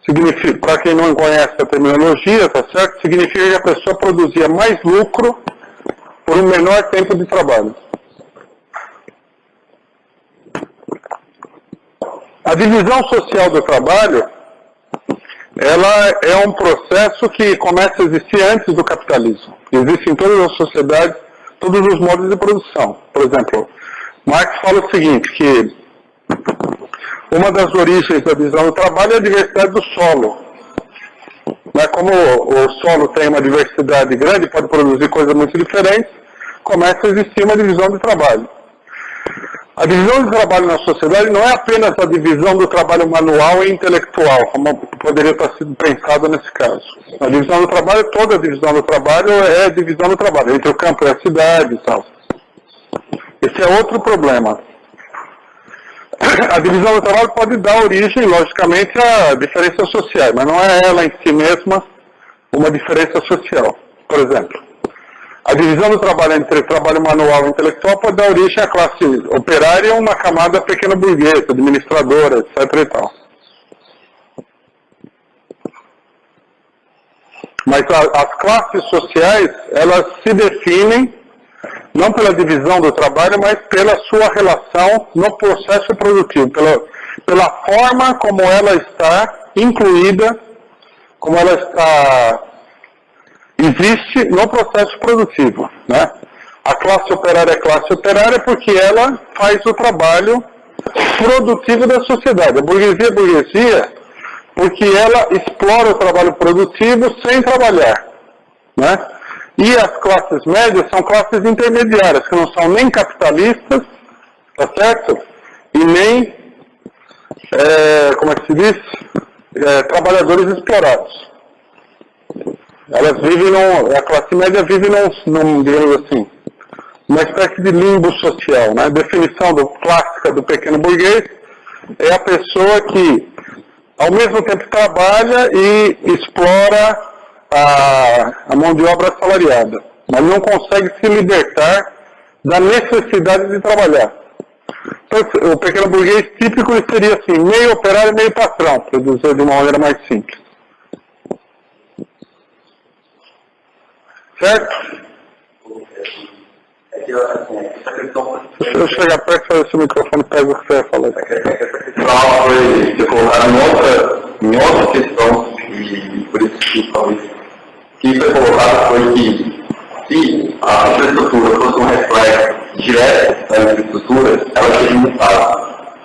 Speaker 1: Significa, para quem não conhece a terminologia, tá certo? Significa que a pessoa produzia mais lucro por um menor tempo de trabalho. A divisão social do trabalho, ela é um processo que começa a existir antes do capitalismo. Existe em todas as sociedades, todos os modos de produção. Por exemplo, Marx fala o seguinte, que uma das origens da divisão do trabalho é a diversidade do solo. Mas como o solo tem uma diversidade grande, pode produzir coisas muito diferentes, começa a existir uma divisão de trabalho. A divisão de trabalho na sociedade não é apenas a divisão do trabalho manual e intelectual, como poderia estar sido pensado nesse caso. A divisão do trabalho, toda a divisão do trabalho é a divisão do trabalho, entre o campo e a cidade e tal. Esse é outro problema. A divisão do trabalho pode dar origem, logicamente, a diferenças sociais, mas não é ela em si mesma uma diferença social. Por exemplo, a divisão do trabalho entre trabalho manual e intelectual pode dar origem à classe operária e uma camada pequena burguesa, administradora, etc. e tal. Mas as classes sociais, elas se definem não pela divisão do trabalho, mas pela sua relação no processo produtivo, pela forma como ela está incluída, como ela está existe no processo produtivo, né? A classe operária é classe operária porque ela faz o trabalho produtivo da sociedade. A burguesia é burguesia porque ela explora o trabalho produtivo sem trabalhar, né? E as classes médias são classes intermediárias, que não são nem capitalistas, tá certo? E nem, como é que se diz? Trabalhadores explorados. Elas vivem a classe média vive digamos assim, uma espécie de limbo social, né? A definição clássica do pequeno burguês é a pessoa que, ao mesmo tempo, trabalha e explora a mão de obra assalariada, mas não consegue se libertar da necessidade de trabalhar. Então, o pequeno burguês típico seria assim, meio operário e meio patrão, para dizer de uma maneira mais simples. Certo? Deixa eu chegar perto e fazer se o microfone pega o que você vai falar.
Speaker 5: Ela foi ser colocada em outra questão, e por isso que talvez que foi colocado foi que se a infraestrutura fosse um reflexo direto da infraestrutura, ela seria limitada.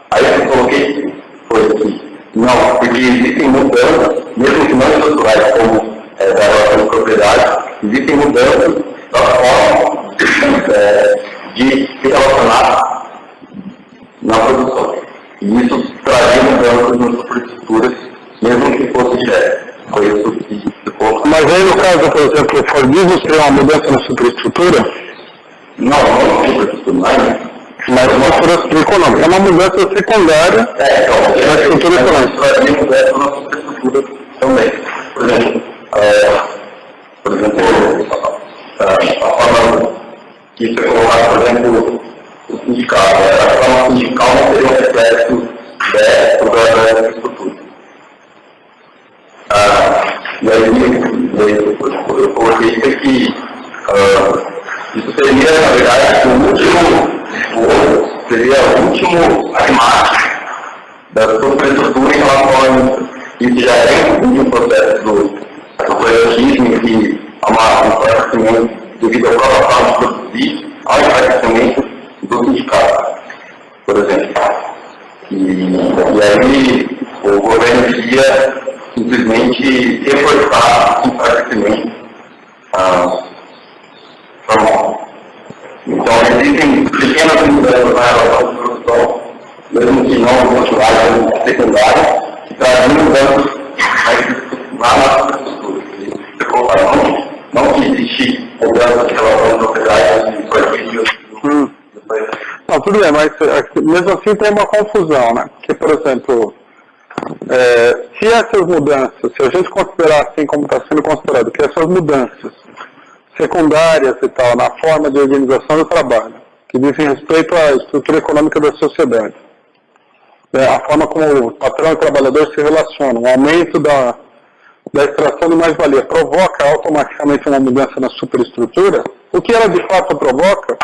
Speaker 5: Aí eu coloquei foi que não, porque existem mudanças, mesmo que não estruturais como da relação de propriedade, existem mudanças da forma de se relacionar na produção. E isso traria mudanças nas superestruturas, mesmo que fosse direto. Foi isso que ficou.
Speaker 1: Mas aí no caso, por exemplo, o Fordismo seria uma mudança na superestrutura?
Speaker 5: Não na superestrutura,
Speaker 1: mas uma estrutura econômica. É uma mudança secundária na estrutura econômica.
Speaker 5: Traria mudança na superestrutura também. Por exemplo, a forma que foi colocada, por exemplo, o sindicato. A forma sindical não seria um reflexo da infraestrutura. E aí, eu coloquei que isso seria, na verdade, o último armário da superestrutura em relação a isso já é um processo do cooperativismo, que há um enfraquecimento devido ao próprio forma de produzir, ao enfraquecimento do sindicato, por exemplo. E aí o governo queria simplesmente reforçar esse enfraquecimento formal. Então existem pequenas mudanças na relação de produção, mesmo que não motivadas secundárias, que trazem mudanças lá na infraestrutura. Não que existe mudança de relação de propriedade e serviços.
Speaker 1: Não, tudo bem, mas mesmo assim tem uma confusão, né? Porque, por exemplo, se essas mudanças, se a gente considerar assim como está sendo considerado, que essas mudanças secundárias e tal, na forma de organização do trabalho, que dizem respeito à estrutura econômica da sociedade, a forma como o patrão e o trabalhador se relacionam, o aumento da extração de mais-valia provoca automaticamente uma mudança na superestrutura, o que ela de fato provoca,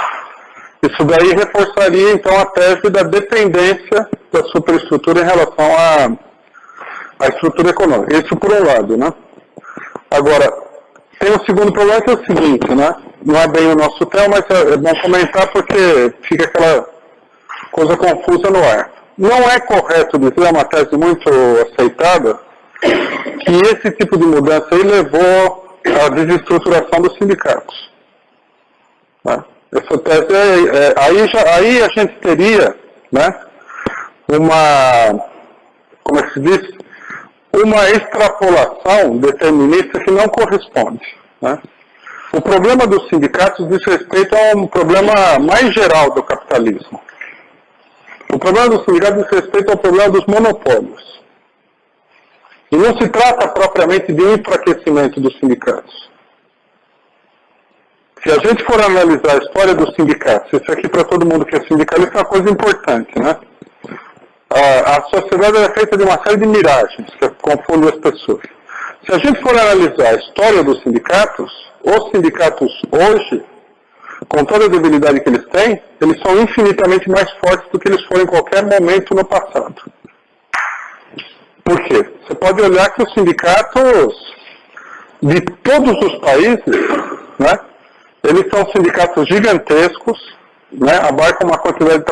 Speaker 1: isso daí reforçaria então a tese da dependência da superestrutura em relação à estrutura econômica. Isso por um lado, né? Agora, tem um segundo problema que é o seguinte, né? Não é bem o nosso tema, mas é bom comentar porque fica aquela coisa confusa no ar. Não é correto dizer, é uma tese muito aceitada, que esse tipo de mudança aí levou à desestruturação dos sindicatos. Né? Essa tese, aí a gente teria, né, como é que se diz? Uma extrapolação determinista que não corresponde. Né? O problema dos sindicatos diz respeito a um problema mais geral do capitalismo. O problema dos sindicatos diz respeito ao problema dos monopólios. E não se trata propriamente de um enfraquecimento dos sindicatos. Se a gente for analisar a história dos sindicatos, isso aqui para todo mundo que é sindicalista é uma coisa importante, né? A sociedade é feita de uma série de miragens que confundem as pessoas. Se a gente for analisar a história dos sindicatos, os sindicatos hoje, com toda a debilidade que eles têm, eles são infinitamente mais fortes do que eles foram em qualquer momento no passado. Por quê? Você pode olhar que os sindicatos de todos os países, né, eles são sindicatos gigantescos, né, abarca uma quantidade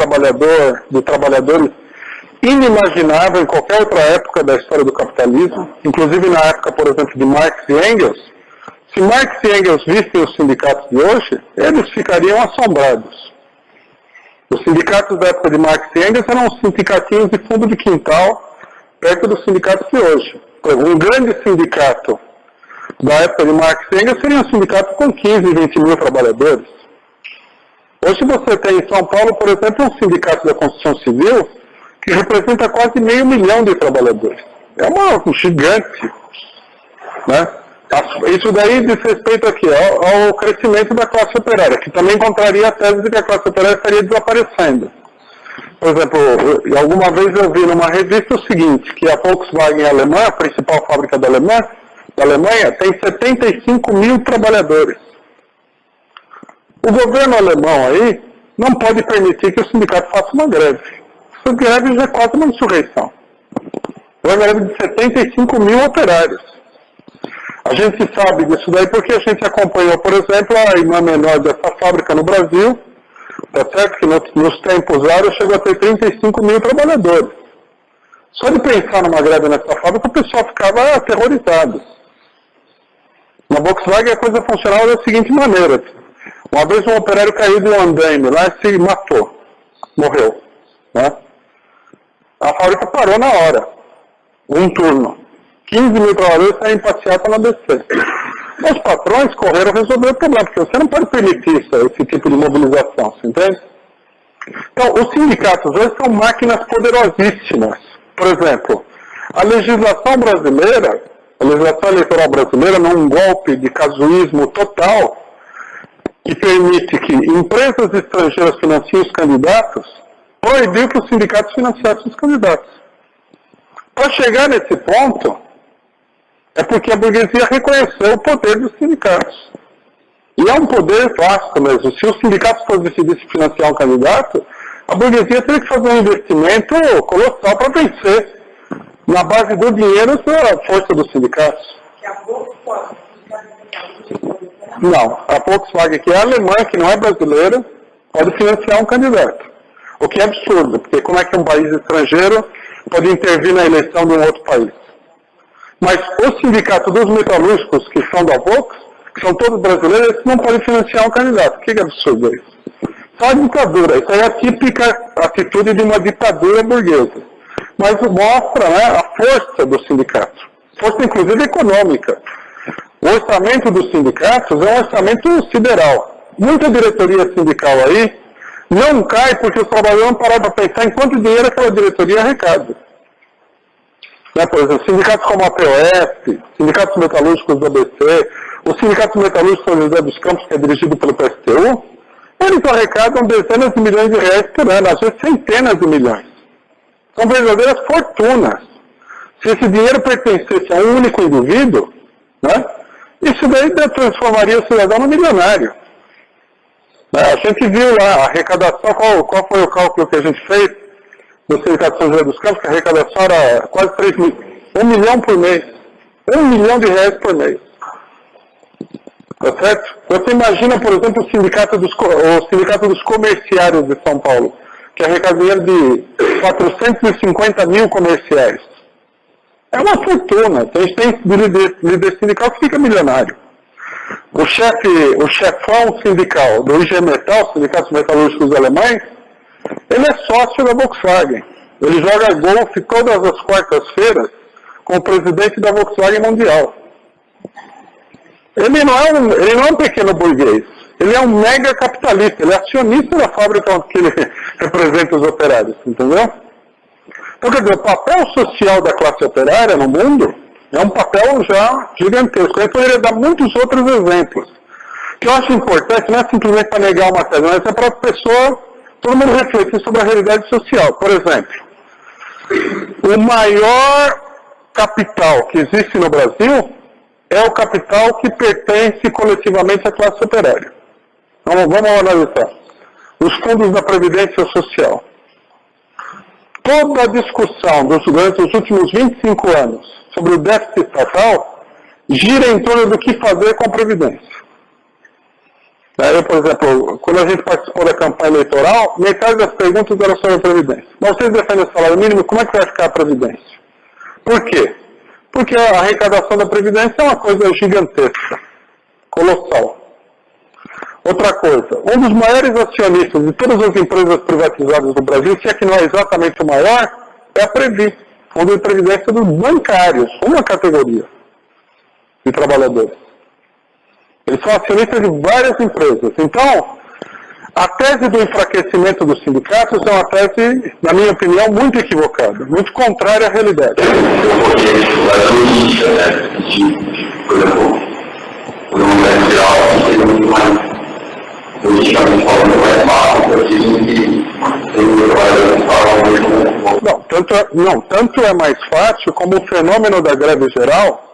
Speaker 1: de trabalhadores inimaginável em qualquer outra época da história do capitalismo, inclusive na época, por exemplo, de Marx e Engels. Se Marx e Engels vissem os sindicatos de hoje, eles ficariam assombrados. Os sindicatos da época de Marx e Engels eram os sindicatinhos de fundo de quintal, perto dos sindicatos de hoje. Um grande sindicato da época de Marx e Engels seria um sindicato com 15, 20 mil trabalhadores. Hoje você tem em São Paulo, por exemplo, um sindicato da construção civil que representa quase 500 mil de trabalhadores. É um gigante, né? Isso daí diz respeito aqui ao crescimento da classe operária, que também contraria a tese de que a classe operária estaria desaparecendo. Por exemplo, alguma vez eu vi numa revista o seguinte, que a Volkswagen alemã, a principal fábrica da Alemanha, tem 75 mil trabalhadores. O governo alemão aí não pode permitir que o sindicato faça uma greve. Essa greve já é quase uma insurreição. É uma greve de 75 mil operários. A gente sabe disso daí porque a gente acompanhou, por exemplo, a irmã menor dessa fábrica no Brasil, tá certo? Que nos tempos vários chegou a ter 35 mil trabalhadores. Só de pensar numa greve nessa fábrica, o pessoal ficava aterrorizado. Na Volkswagen a coisa funcionava da seguinte maneira. Uma vez um operário caiu de um andaime lá e se matou, morreu, né? A fábrica parou na hora, um turno. 15 mil trabalhadores saíram passeata na ABC. Os patrões correram resolver o problema, porque você não pode permitir esse tipo de mobilização, você entende? Então, os sindicatos hoje são máquinas poderosíssimas. Por exemplo, a legislação brasileira, a legislação eleitoral brasileira, num golpe de casuísmo total, que permite que empresas estrangeiras financiem os candidatos, proibiu que os sindicatos financiassem os candidatos. Para chegar nesse ponto, é porque a burguesia reconheceu o poder dos sindicatos. E é um poder vasto mesmo. Se os sindicatos fossem decidir se financiar um candidato, a burguesia teria que fazer um investimento colossal para vencer, na base do dinheiro, a força dos sindicatos. Não, a Volkswagen, que é alemã, que não é brasileira, pode financiar um candidato. O que é absurdo, porque como é que um país estrangeiro pode intervir na eleição de um outro país? Mas o sindicato dos metalúrgicos, que são da Volks, que são todos brasileiros, eles não podem financiar um candidato. Que absurdo é isso? Só a ditadura. Isso aí é a típica atitude de uma ditadura burguesa. Mas mostra, né, a força do sindicato. Força, inclusive, econômica. O orçamento dos sindicatos é um orçamento sideral. Muita diretoria sindical aí não cai porque os trabalhadores não pararam para pensar em quanto dinheiro aquela diretoria arrecada. Né, por exemplo, sindicatos como a POS, sindicatos metalúrgicos do ABC, o sindicato metalúrgico São José dos Campos, que é dirigido pelo PSTU, eles arrecadam dezenas de milhões de reais por ano, às vezes centenas de milhões. São verdadeiras fortunas. Se esse dinheiro pertencesse a um único indivíduo, né, isso daí transformaria o cidadão no milionário. A gente viu lá a arrecadação, qual foi o cálculo que a gente fez no Sindicato São José dos Campos, que a arrecadação era quase 3 mil, 1 milhão por mês. 1 milhão de reais por mês. Tá certo? Você imagina, por exemplo, o sindicato dos comerciários de São Paulo, que arrecada dinheiro de 450 mil comerciais. É uma fortuna. A gente tem líder sindical que fica milionário. O chefão sindical do IG Metal, Sindicatos Metalúrgicos Alemães, ele é sócio da Volkswagen. Ele joga golfe todas as quartas-feiras com o presidente da Volkswagen Mundial. Ele não é um pequeno burguês. Ele é um mega capitalista. Ele é acionista da fábrica que ele representa os operários. Entendeu? Então, quer dizer, o papel social da classe operária no mundo é um papel já gigantesco. Eu poderia dar muitos outros exemplos. O que eu acho importante não é simplesmente para negar uma tese, mas é para a pessoa, todo mundo refletir sobre a realidade social. Por exemplo, o maior capital que existe no Brasil é o capital que pertence coletivamente à classe operária. Então, vamos analisar. Os fundos da Previdência Social. Toda a discussão durante os últimos 25 anos sobre o déficit estatal gira em torno do que fazer com a Previdência. Eu, por exemplo, quando a gente participou da campanha eleitoral, metade das perguntas eram sobre a Previdência. Mas vocês defendem o salário mínimo, como é que vai ficar a Previdência? Por quê? Porque a arrecadação da Previdência é uma coisa gigantesca, colossal. Outra coisa, um dos maiores acionistas de todas as empresas privatizadas do Brasil, se é que não é exatamente o maior, é a Previ, Fundo de Previdência dos bancários, uma categoria de trabalhadores. Eles são acionistas de várias empresas. Então, a tese do enfraquecimento dos sindicatos é uma tese, na minha opinião, muito equivocada, muito contrária à realidade.
Speaker 5: Por exemplo, no mundo geral, seria muito mais, politicamente falando, mais fácil, porque tem trabalhadores que falam
Speaker 1: tanto é mais fácil como o fenômeno da greve geral.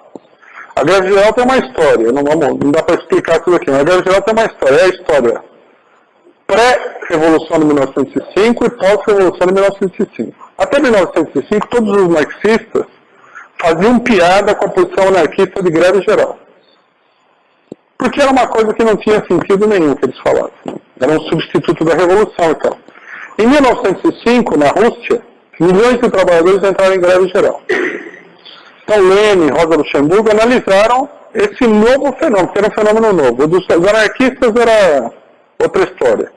Speaker 1: A greve geral tem uma história, não dá para explicar tudo aqui, mas a greve geral tem uma história, é a história pré-revolução de 1905 e pós-revolução de 1905. Até 1905, todos os marxistas faziam piada com a posição anarquista de greve geral. Porque era uma coisa que não tinha sentido nenhum que eles falassem. Era um substituto da revolução e tal. Em 1905, na Rússia, milhões de trabalhadores entraram em greve geral. Então, Lenin e Rosa Luxemburgo analisaram esse novo fenômeno, que era um fenômeno novo. O dos anarquistas era outra história.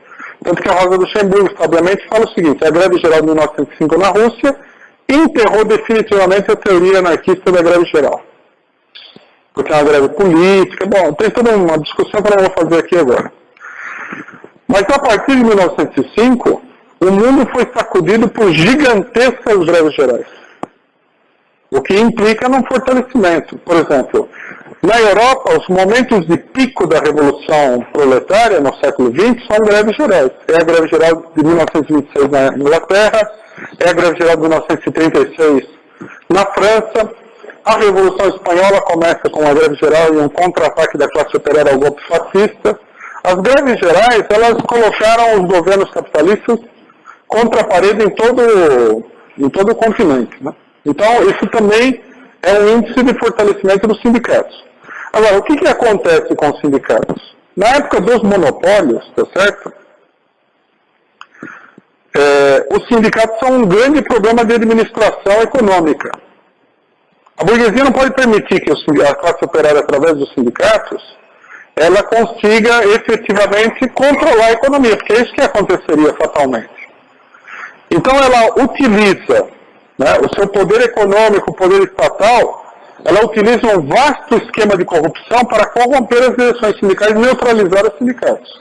Speaker 1: Tanto que a Rosa Luxemburgo, sabiamente, fala o seguinte: a greve geral de 1905 na Rússia enterrou definitivamente a teoria anarquista da greve geral. Porque é uma greve política. Bom, tem toda uma discussão que eu não vou fazer aqui agora. Mas a partir de 1905, o mundo foi sacudido por gigantescas greves gerais. O que implica num fortalecimento. Por exemplo, na Europa, os momentos de pico da Revolução Proletária, no século XX, são greves gerais. É a greve geral de 1926 na Inglaterra, é a greve geral de 1936 na França. A Revolução Espanhola começa com uma greve geral e um contra-ataque da classe operária ao golpe fascista. As greves gerais, elas colocaram os governos capitalistas contra a parede em todo o continente, né? Então, isso também é um índice de fortalecimento dos sindicatos. Agora, o que acontece com os sindicatos? Na época dos monopólios, tá certo? Os sindicatos são um grande problema de administração econômica. A burguesia não pode permitir que a classe operária, através dos sindicatos, ela consiga efetivamente controlar a economia, porque é isso que aconteceria fatalmente. Então, ela utiliza, né, o seu poder econômico, o poder estatal, ela utiliza um vasto esquema de corrupção para corromper as direções sindicais e neutralizar os sindicatos.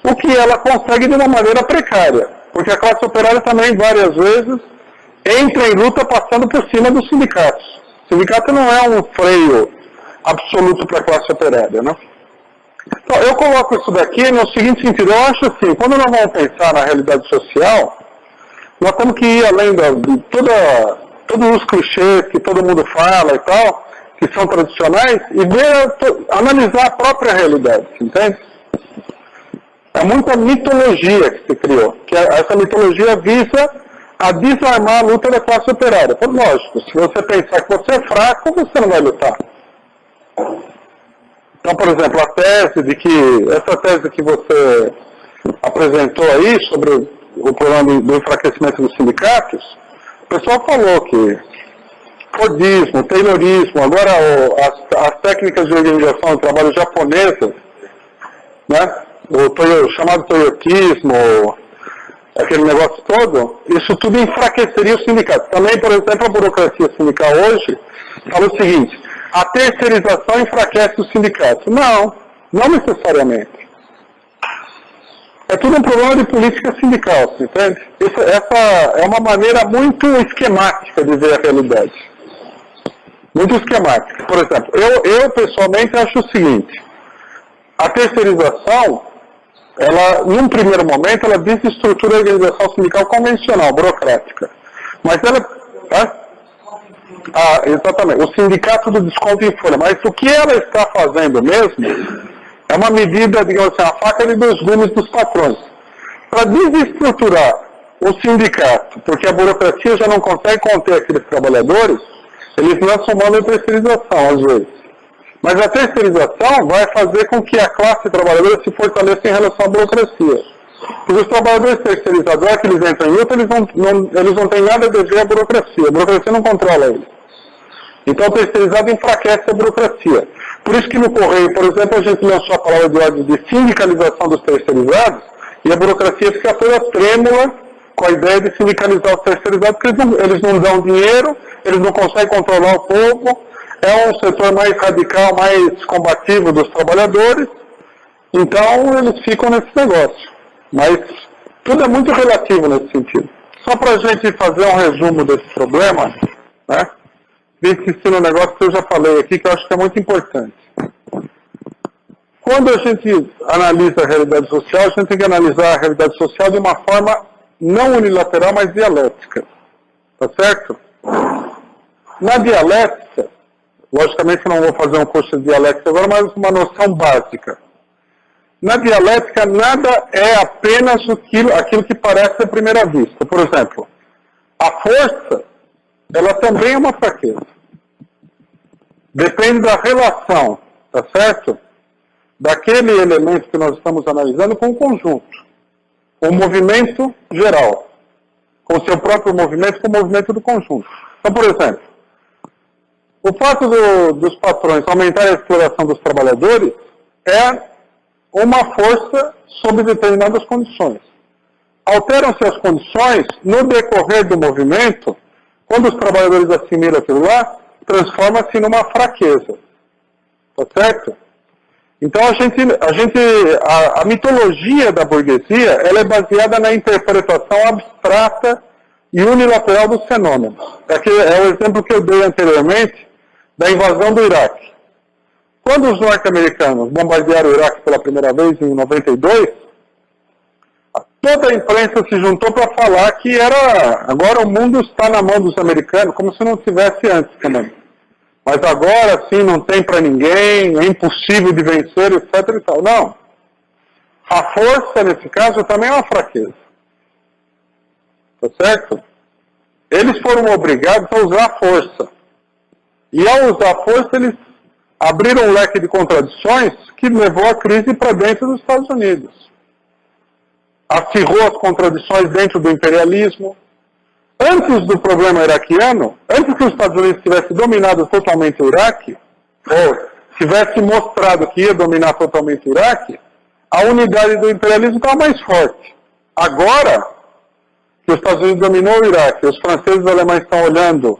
Speaker 1: O que ela consegue de uma maneira precária, porque a classe operária também, várias vezes, entra em luta passando por cima dos sindicatos. O sindicato não é um freio absoluto para a classe operária, né? Então, eu coloco isso daqui no seguinte sentido: eu acho assim, quando nós vamos pensar na realidade social, nós temos que ir além de todos os clichês que todo mundo fala e tal, que são tradicionais, e analisar a própria realidade, entende? É muita mitologia que se criou, que essa mitologia visa a desarmar a luta da classe operária. Por lógico, se você pensar que você é fraco, você não vai lutar. Então, por exemplo, essa tese que você apresentou aí sobre o problema do enfraquecimento dos sindicatos, o pessoal falou que Fordismo, Taylorismo, agora as técnicas de organização do trabalho japonesas, né, o chamado toyotismo, aquele negócio todo, isso tudo enfraqueceria os sindicatos. Também, por exemplo, a burocracia sindical hoje fala o seguinte: a terceirização enfraquece os sindicatos. Não necessariamente. É tudo um problema de política sindical, entende? Essa é uma maneira muito esquemática de ver a realidade. Muito esquemática. Por exemplo, eu pessoalmente acho o seguinte: a terceirização, ela, num primeiro momento, ela desestrutura a organização sindical convencional, burocrática. Mas ela... exatamente, o sindicato do desconto em folha. Mas o que ela está fazendo mesmo é uma medida, digamos assim, a faca de dois gumes dos patrões. Para desestruturar o sindicato, porque a burocracia já não consegue conter aqueles trabalhadores, eles lançam mão da terceirização, às vezes. Mas a terceirização vai fazer com que a classe trabalhadora se fortaleça em relação à burocracia. Porque os trabalhadores terceirizados, agora que eles entram em luta, eles não têm nada a dever à burocracia. A burocracia não controla eles. Então o terceirizado enfraquece a burocracia. Por isso que no Correio, por exemplo, a gente lançou a palavra de ordem de sindicalização dos terceirizados, e a burocracia fica toda trêmula com a ideia de sindicalizar os terceirizados, porque eles não dão dinheiro, eles não conseguem controlar o povo, é um setor mais radical, mais combativo dos trabalhadores, então eles ficam nesse negócio. Mas tudo é muito relativo nesse sentido. Só para a gente fazer um resumo desse problema, né? Vim insistir no negócio que eu já falei aqui, que eu acho que é muito importante. Quando a gente analisa a realidade social, a gente tem que analisar a realidade social de uma forma não unilateral, mas dialética. Tá certo? Na dialética, logicamente eu não vou fazer um curso de dialética agora, mas uma noção básica. Na dialética, nada é apenas aquilo que parece à primeira vista. Por exemplo, a força, ela também é uma fraqueza. Depende da relação, tá certo? Daquele elemento que nós estamos analisando com o conjunto. O movimento geral. Com o seu próprio movimento, com o movimento do conjunto. Então, por exemplo, o fato dos patrões aumentar a exploração dos trabalhadores é uma força sob determinadas condições. Alteram-se as condições no decorrer do movimento, quando os trabalhadores assimilam aquilo lá, transforma-se numa fraqueza. Tá certo? Então a mitologia da burguesia, ela é baseada na interpretação abstrata e unilateral dos fenômenos. Aqui é o exemplo que eu dei anteriormente da invasão do Iraque. Quando os norte-americanos bombardearam o Iraque pela primeira vez em 92, toda a imprensa se juntou para falar que agora o mundo está na mão dos americanos, como se não tivesse antes também. Mas agora sim não tem para ninguém, é impossível de vencer, etc. e tal. Não. A força, nesse caso, também é uma fraqueza. Tá certo? Eles foram obrigados a usar a força. E ao usar a força, eles abriram um leque de contradições que levou a crise para dentro dos Estados Unidos. Acirrou as contradições dentro do imperialismo. Antes do problema iraquiano, antes que os Estados Unidos tivesse dominado totalmente o Iraque, ou tivesse mostrado que ia dominar totalmente o Iraque, a unidade do imperialismo estava mais forte. Agora que os Estados Unidos dominou o Iraque, os franceses e os alemães estão olhando,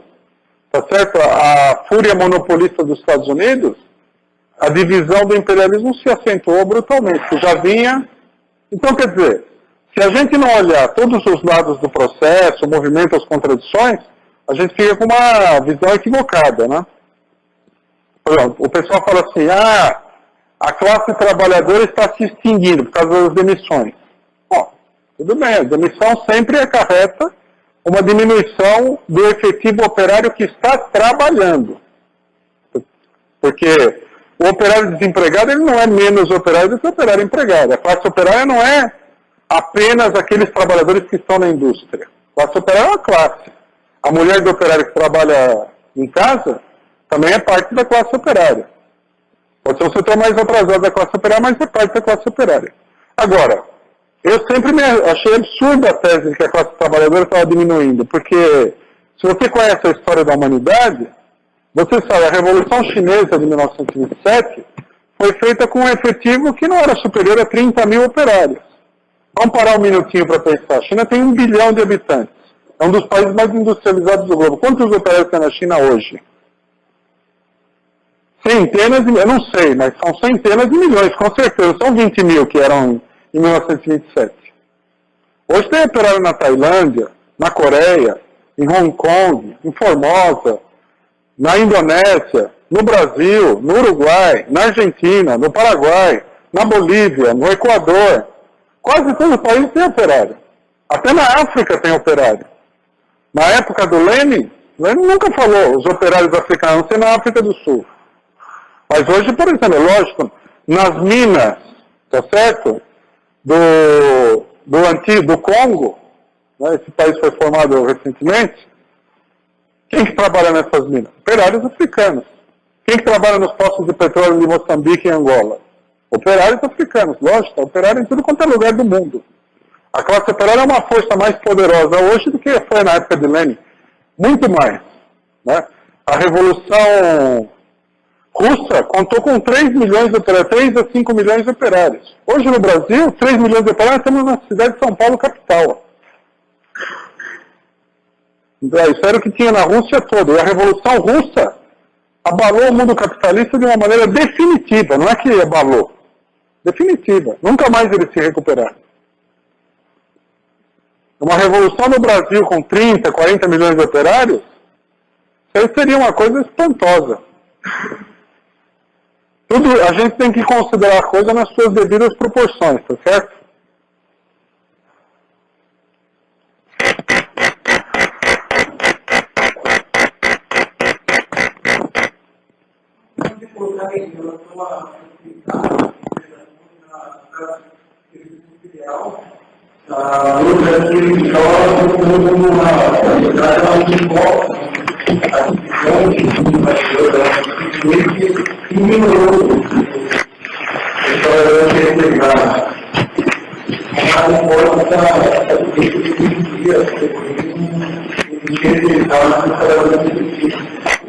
Speaker 1: tá certo, a fúria monopolista dos Estados Unidos, a divisão do imperialismo se acentuou brutalmente, que já vinha. Então, quer dizer, se a gente não olhar todos os lados do processo, o movimento, as contradições, a gente fica com uma visão equivocada, né? Por exemplo, o pessoal fala assim, a classe trabalhadora está se extinguindo por causa das demissões. Bom, tudo bem, a demissão sempre acarreta uma diminuição do efetivo operário que está trabalhando. Porque o operário desempregado, ele não é menos operário do que o operário empregado. A classe operária não é apenas aqueles trabalhadores que estão na indústria. A classe operária é uma classe. A mulher do operário que trabalha em casa também é parte da classe operária. Pode ser um setor mais atrasado da classe operária, mas é parte da classe operária. Agora, eu sempre achei absurda a tese de que a classe trabalhadora estava diminuindo, porque se você conhece a história da humanidade, você sabe, a Revolução Chinesa de 1927 foi feita com um efetivo que não era superior a 30 mil operários. Vamos parar um minutinho para pensar. A China tem 1 bilhão de habitantes. É um dos países mais industrializados do globo. Quantos operários tem na China hoje? Centenas de eu não sei, mas são centenas de milhões, com certeza. São 20 mil que eram em 1927. Hoje tem operário na Tailândia, na Coreia, em Hong Kong, em Formosa, na Indonésia, no Brasil, no Uruguai, na Argentina, no Paraguai, na Bolívia, no Equador. Quase todo o país tem operário. Até na África tem operário. Na época do Lenin nunca falou os operários africanos, não sei na África do Sul. Mas hoje, por exemplo, é lógico, nas minas, tá certo? Do Congo, né, esse país foi formado recentemente, quem que trabalha nessas minas? Operários africanos. Quem que trabalha nos postos de petróleo de Moçambique e Angola? Operários africanos, lógico, operários em tudo quanto é lugar do mundo. A classe operária é uma força mais poderosa hoje do que foi na época de Lenin. Muito mais. Né? A Revolução Russa contou com 3 milhões de operários, 3 a 5 milhões de operários. Hoje no Brasil, 3 milhões de operários, estamos na cidade de São Paulo, capital. Isso era o que tinha na Rússia toda. E a Revolução Russa abalou o mundo capitalista de uma maneira definitiva, não é que abalou. Definitiva. Nunca mais ele se recuperar. Uma revolução no Brasil com 30, 40 milhões de operários, isso seria uma coisa espantosa. Tudo, a gente tem que considerar a coisa nas suas devidas proporções, tá certo?
Speaker 4: No Brasil, jogam como uma sociedade que importa a decisão que melhorou. Então, eu queria pegar a importância da dia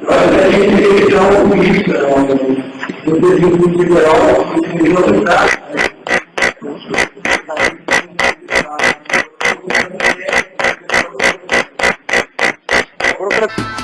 Speaker 4: a gente tem uma política, no desenvolvimento liberal, de novidade.
Speaker 1: Burocracia.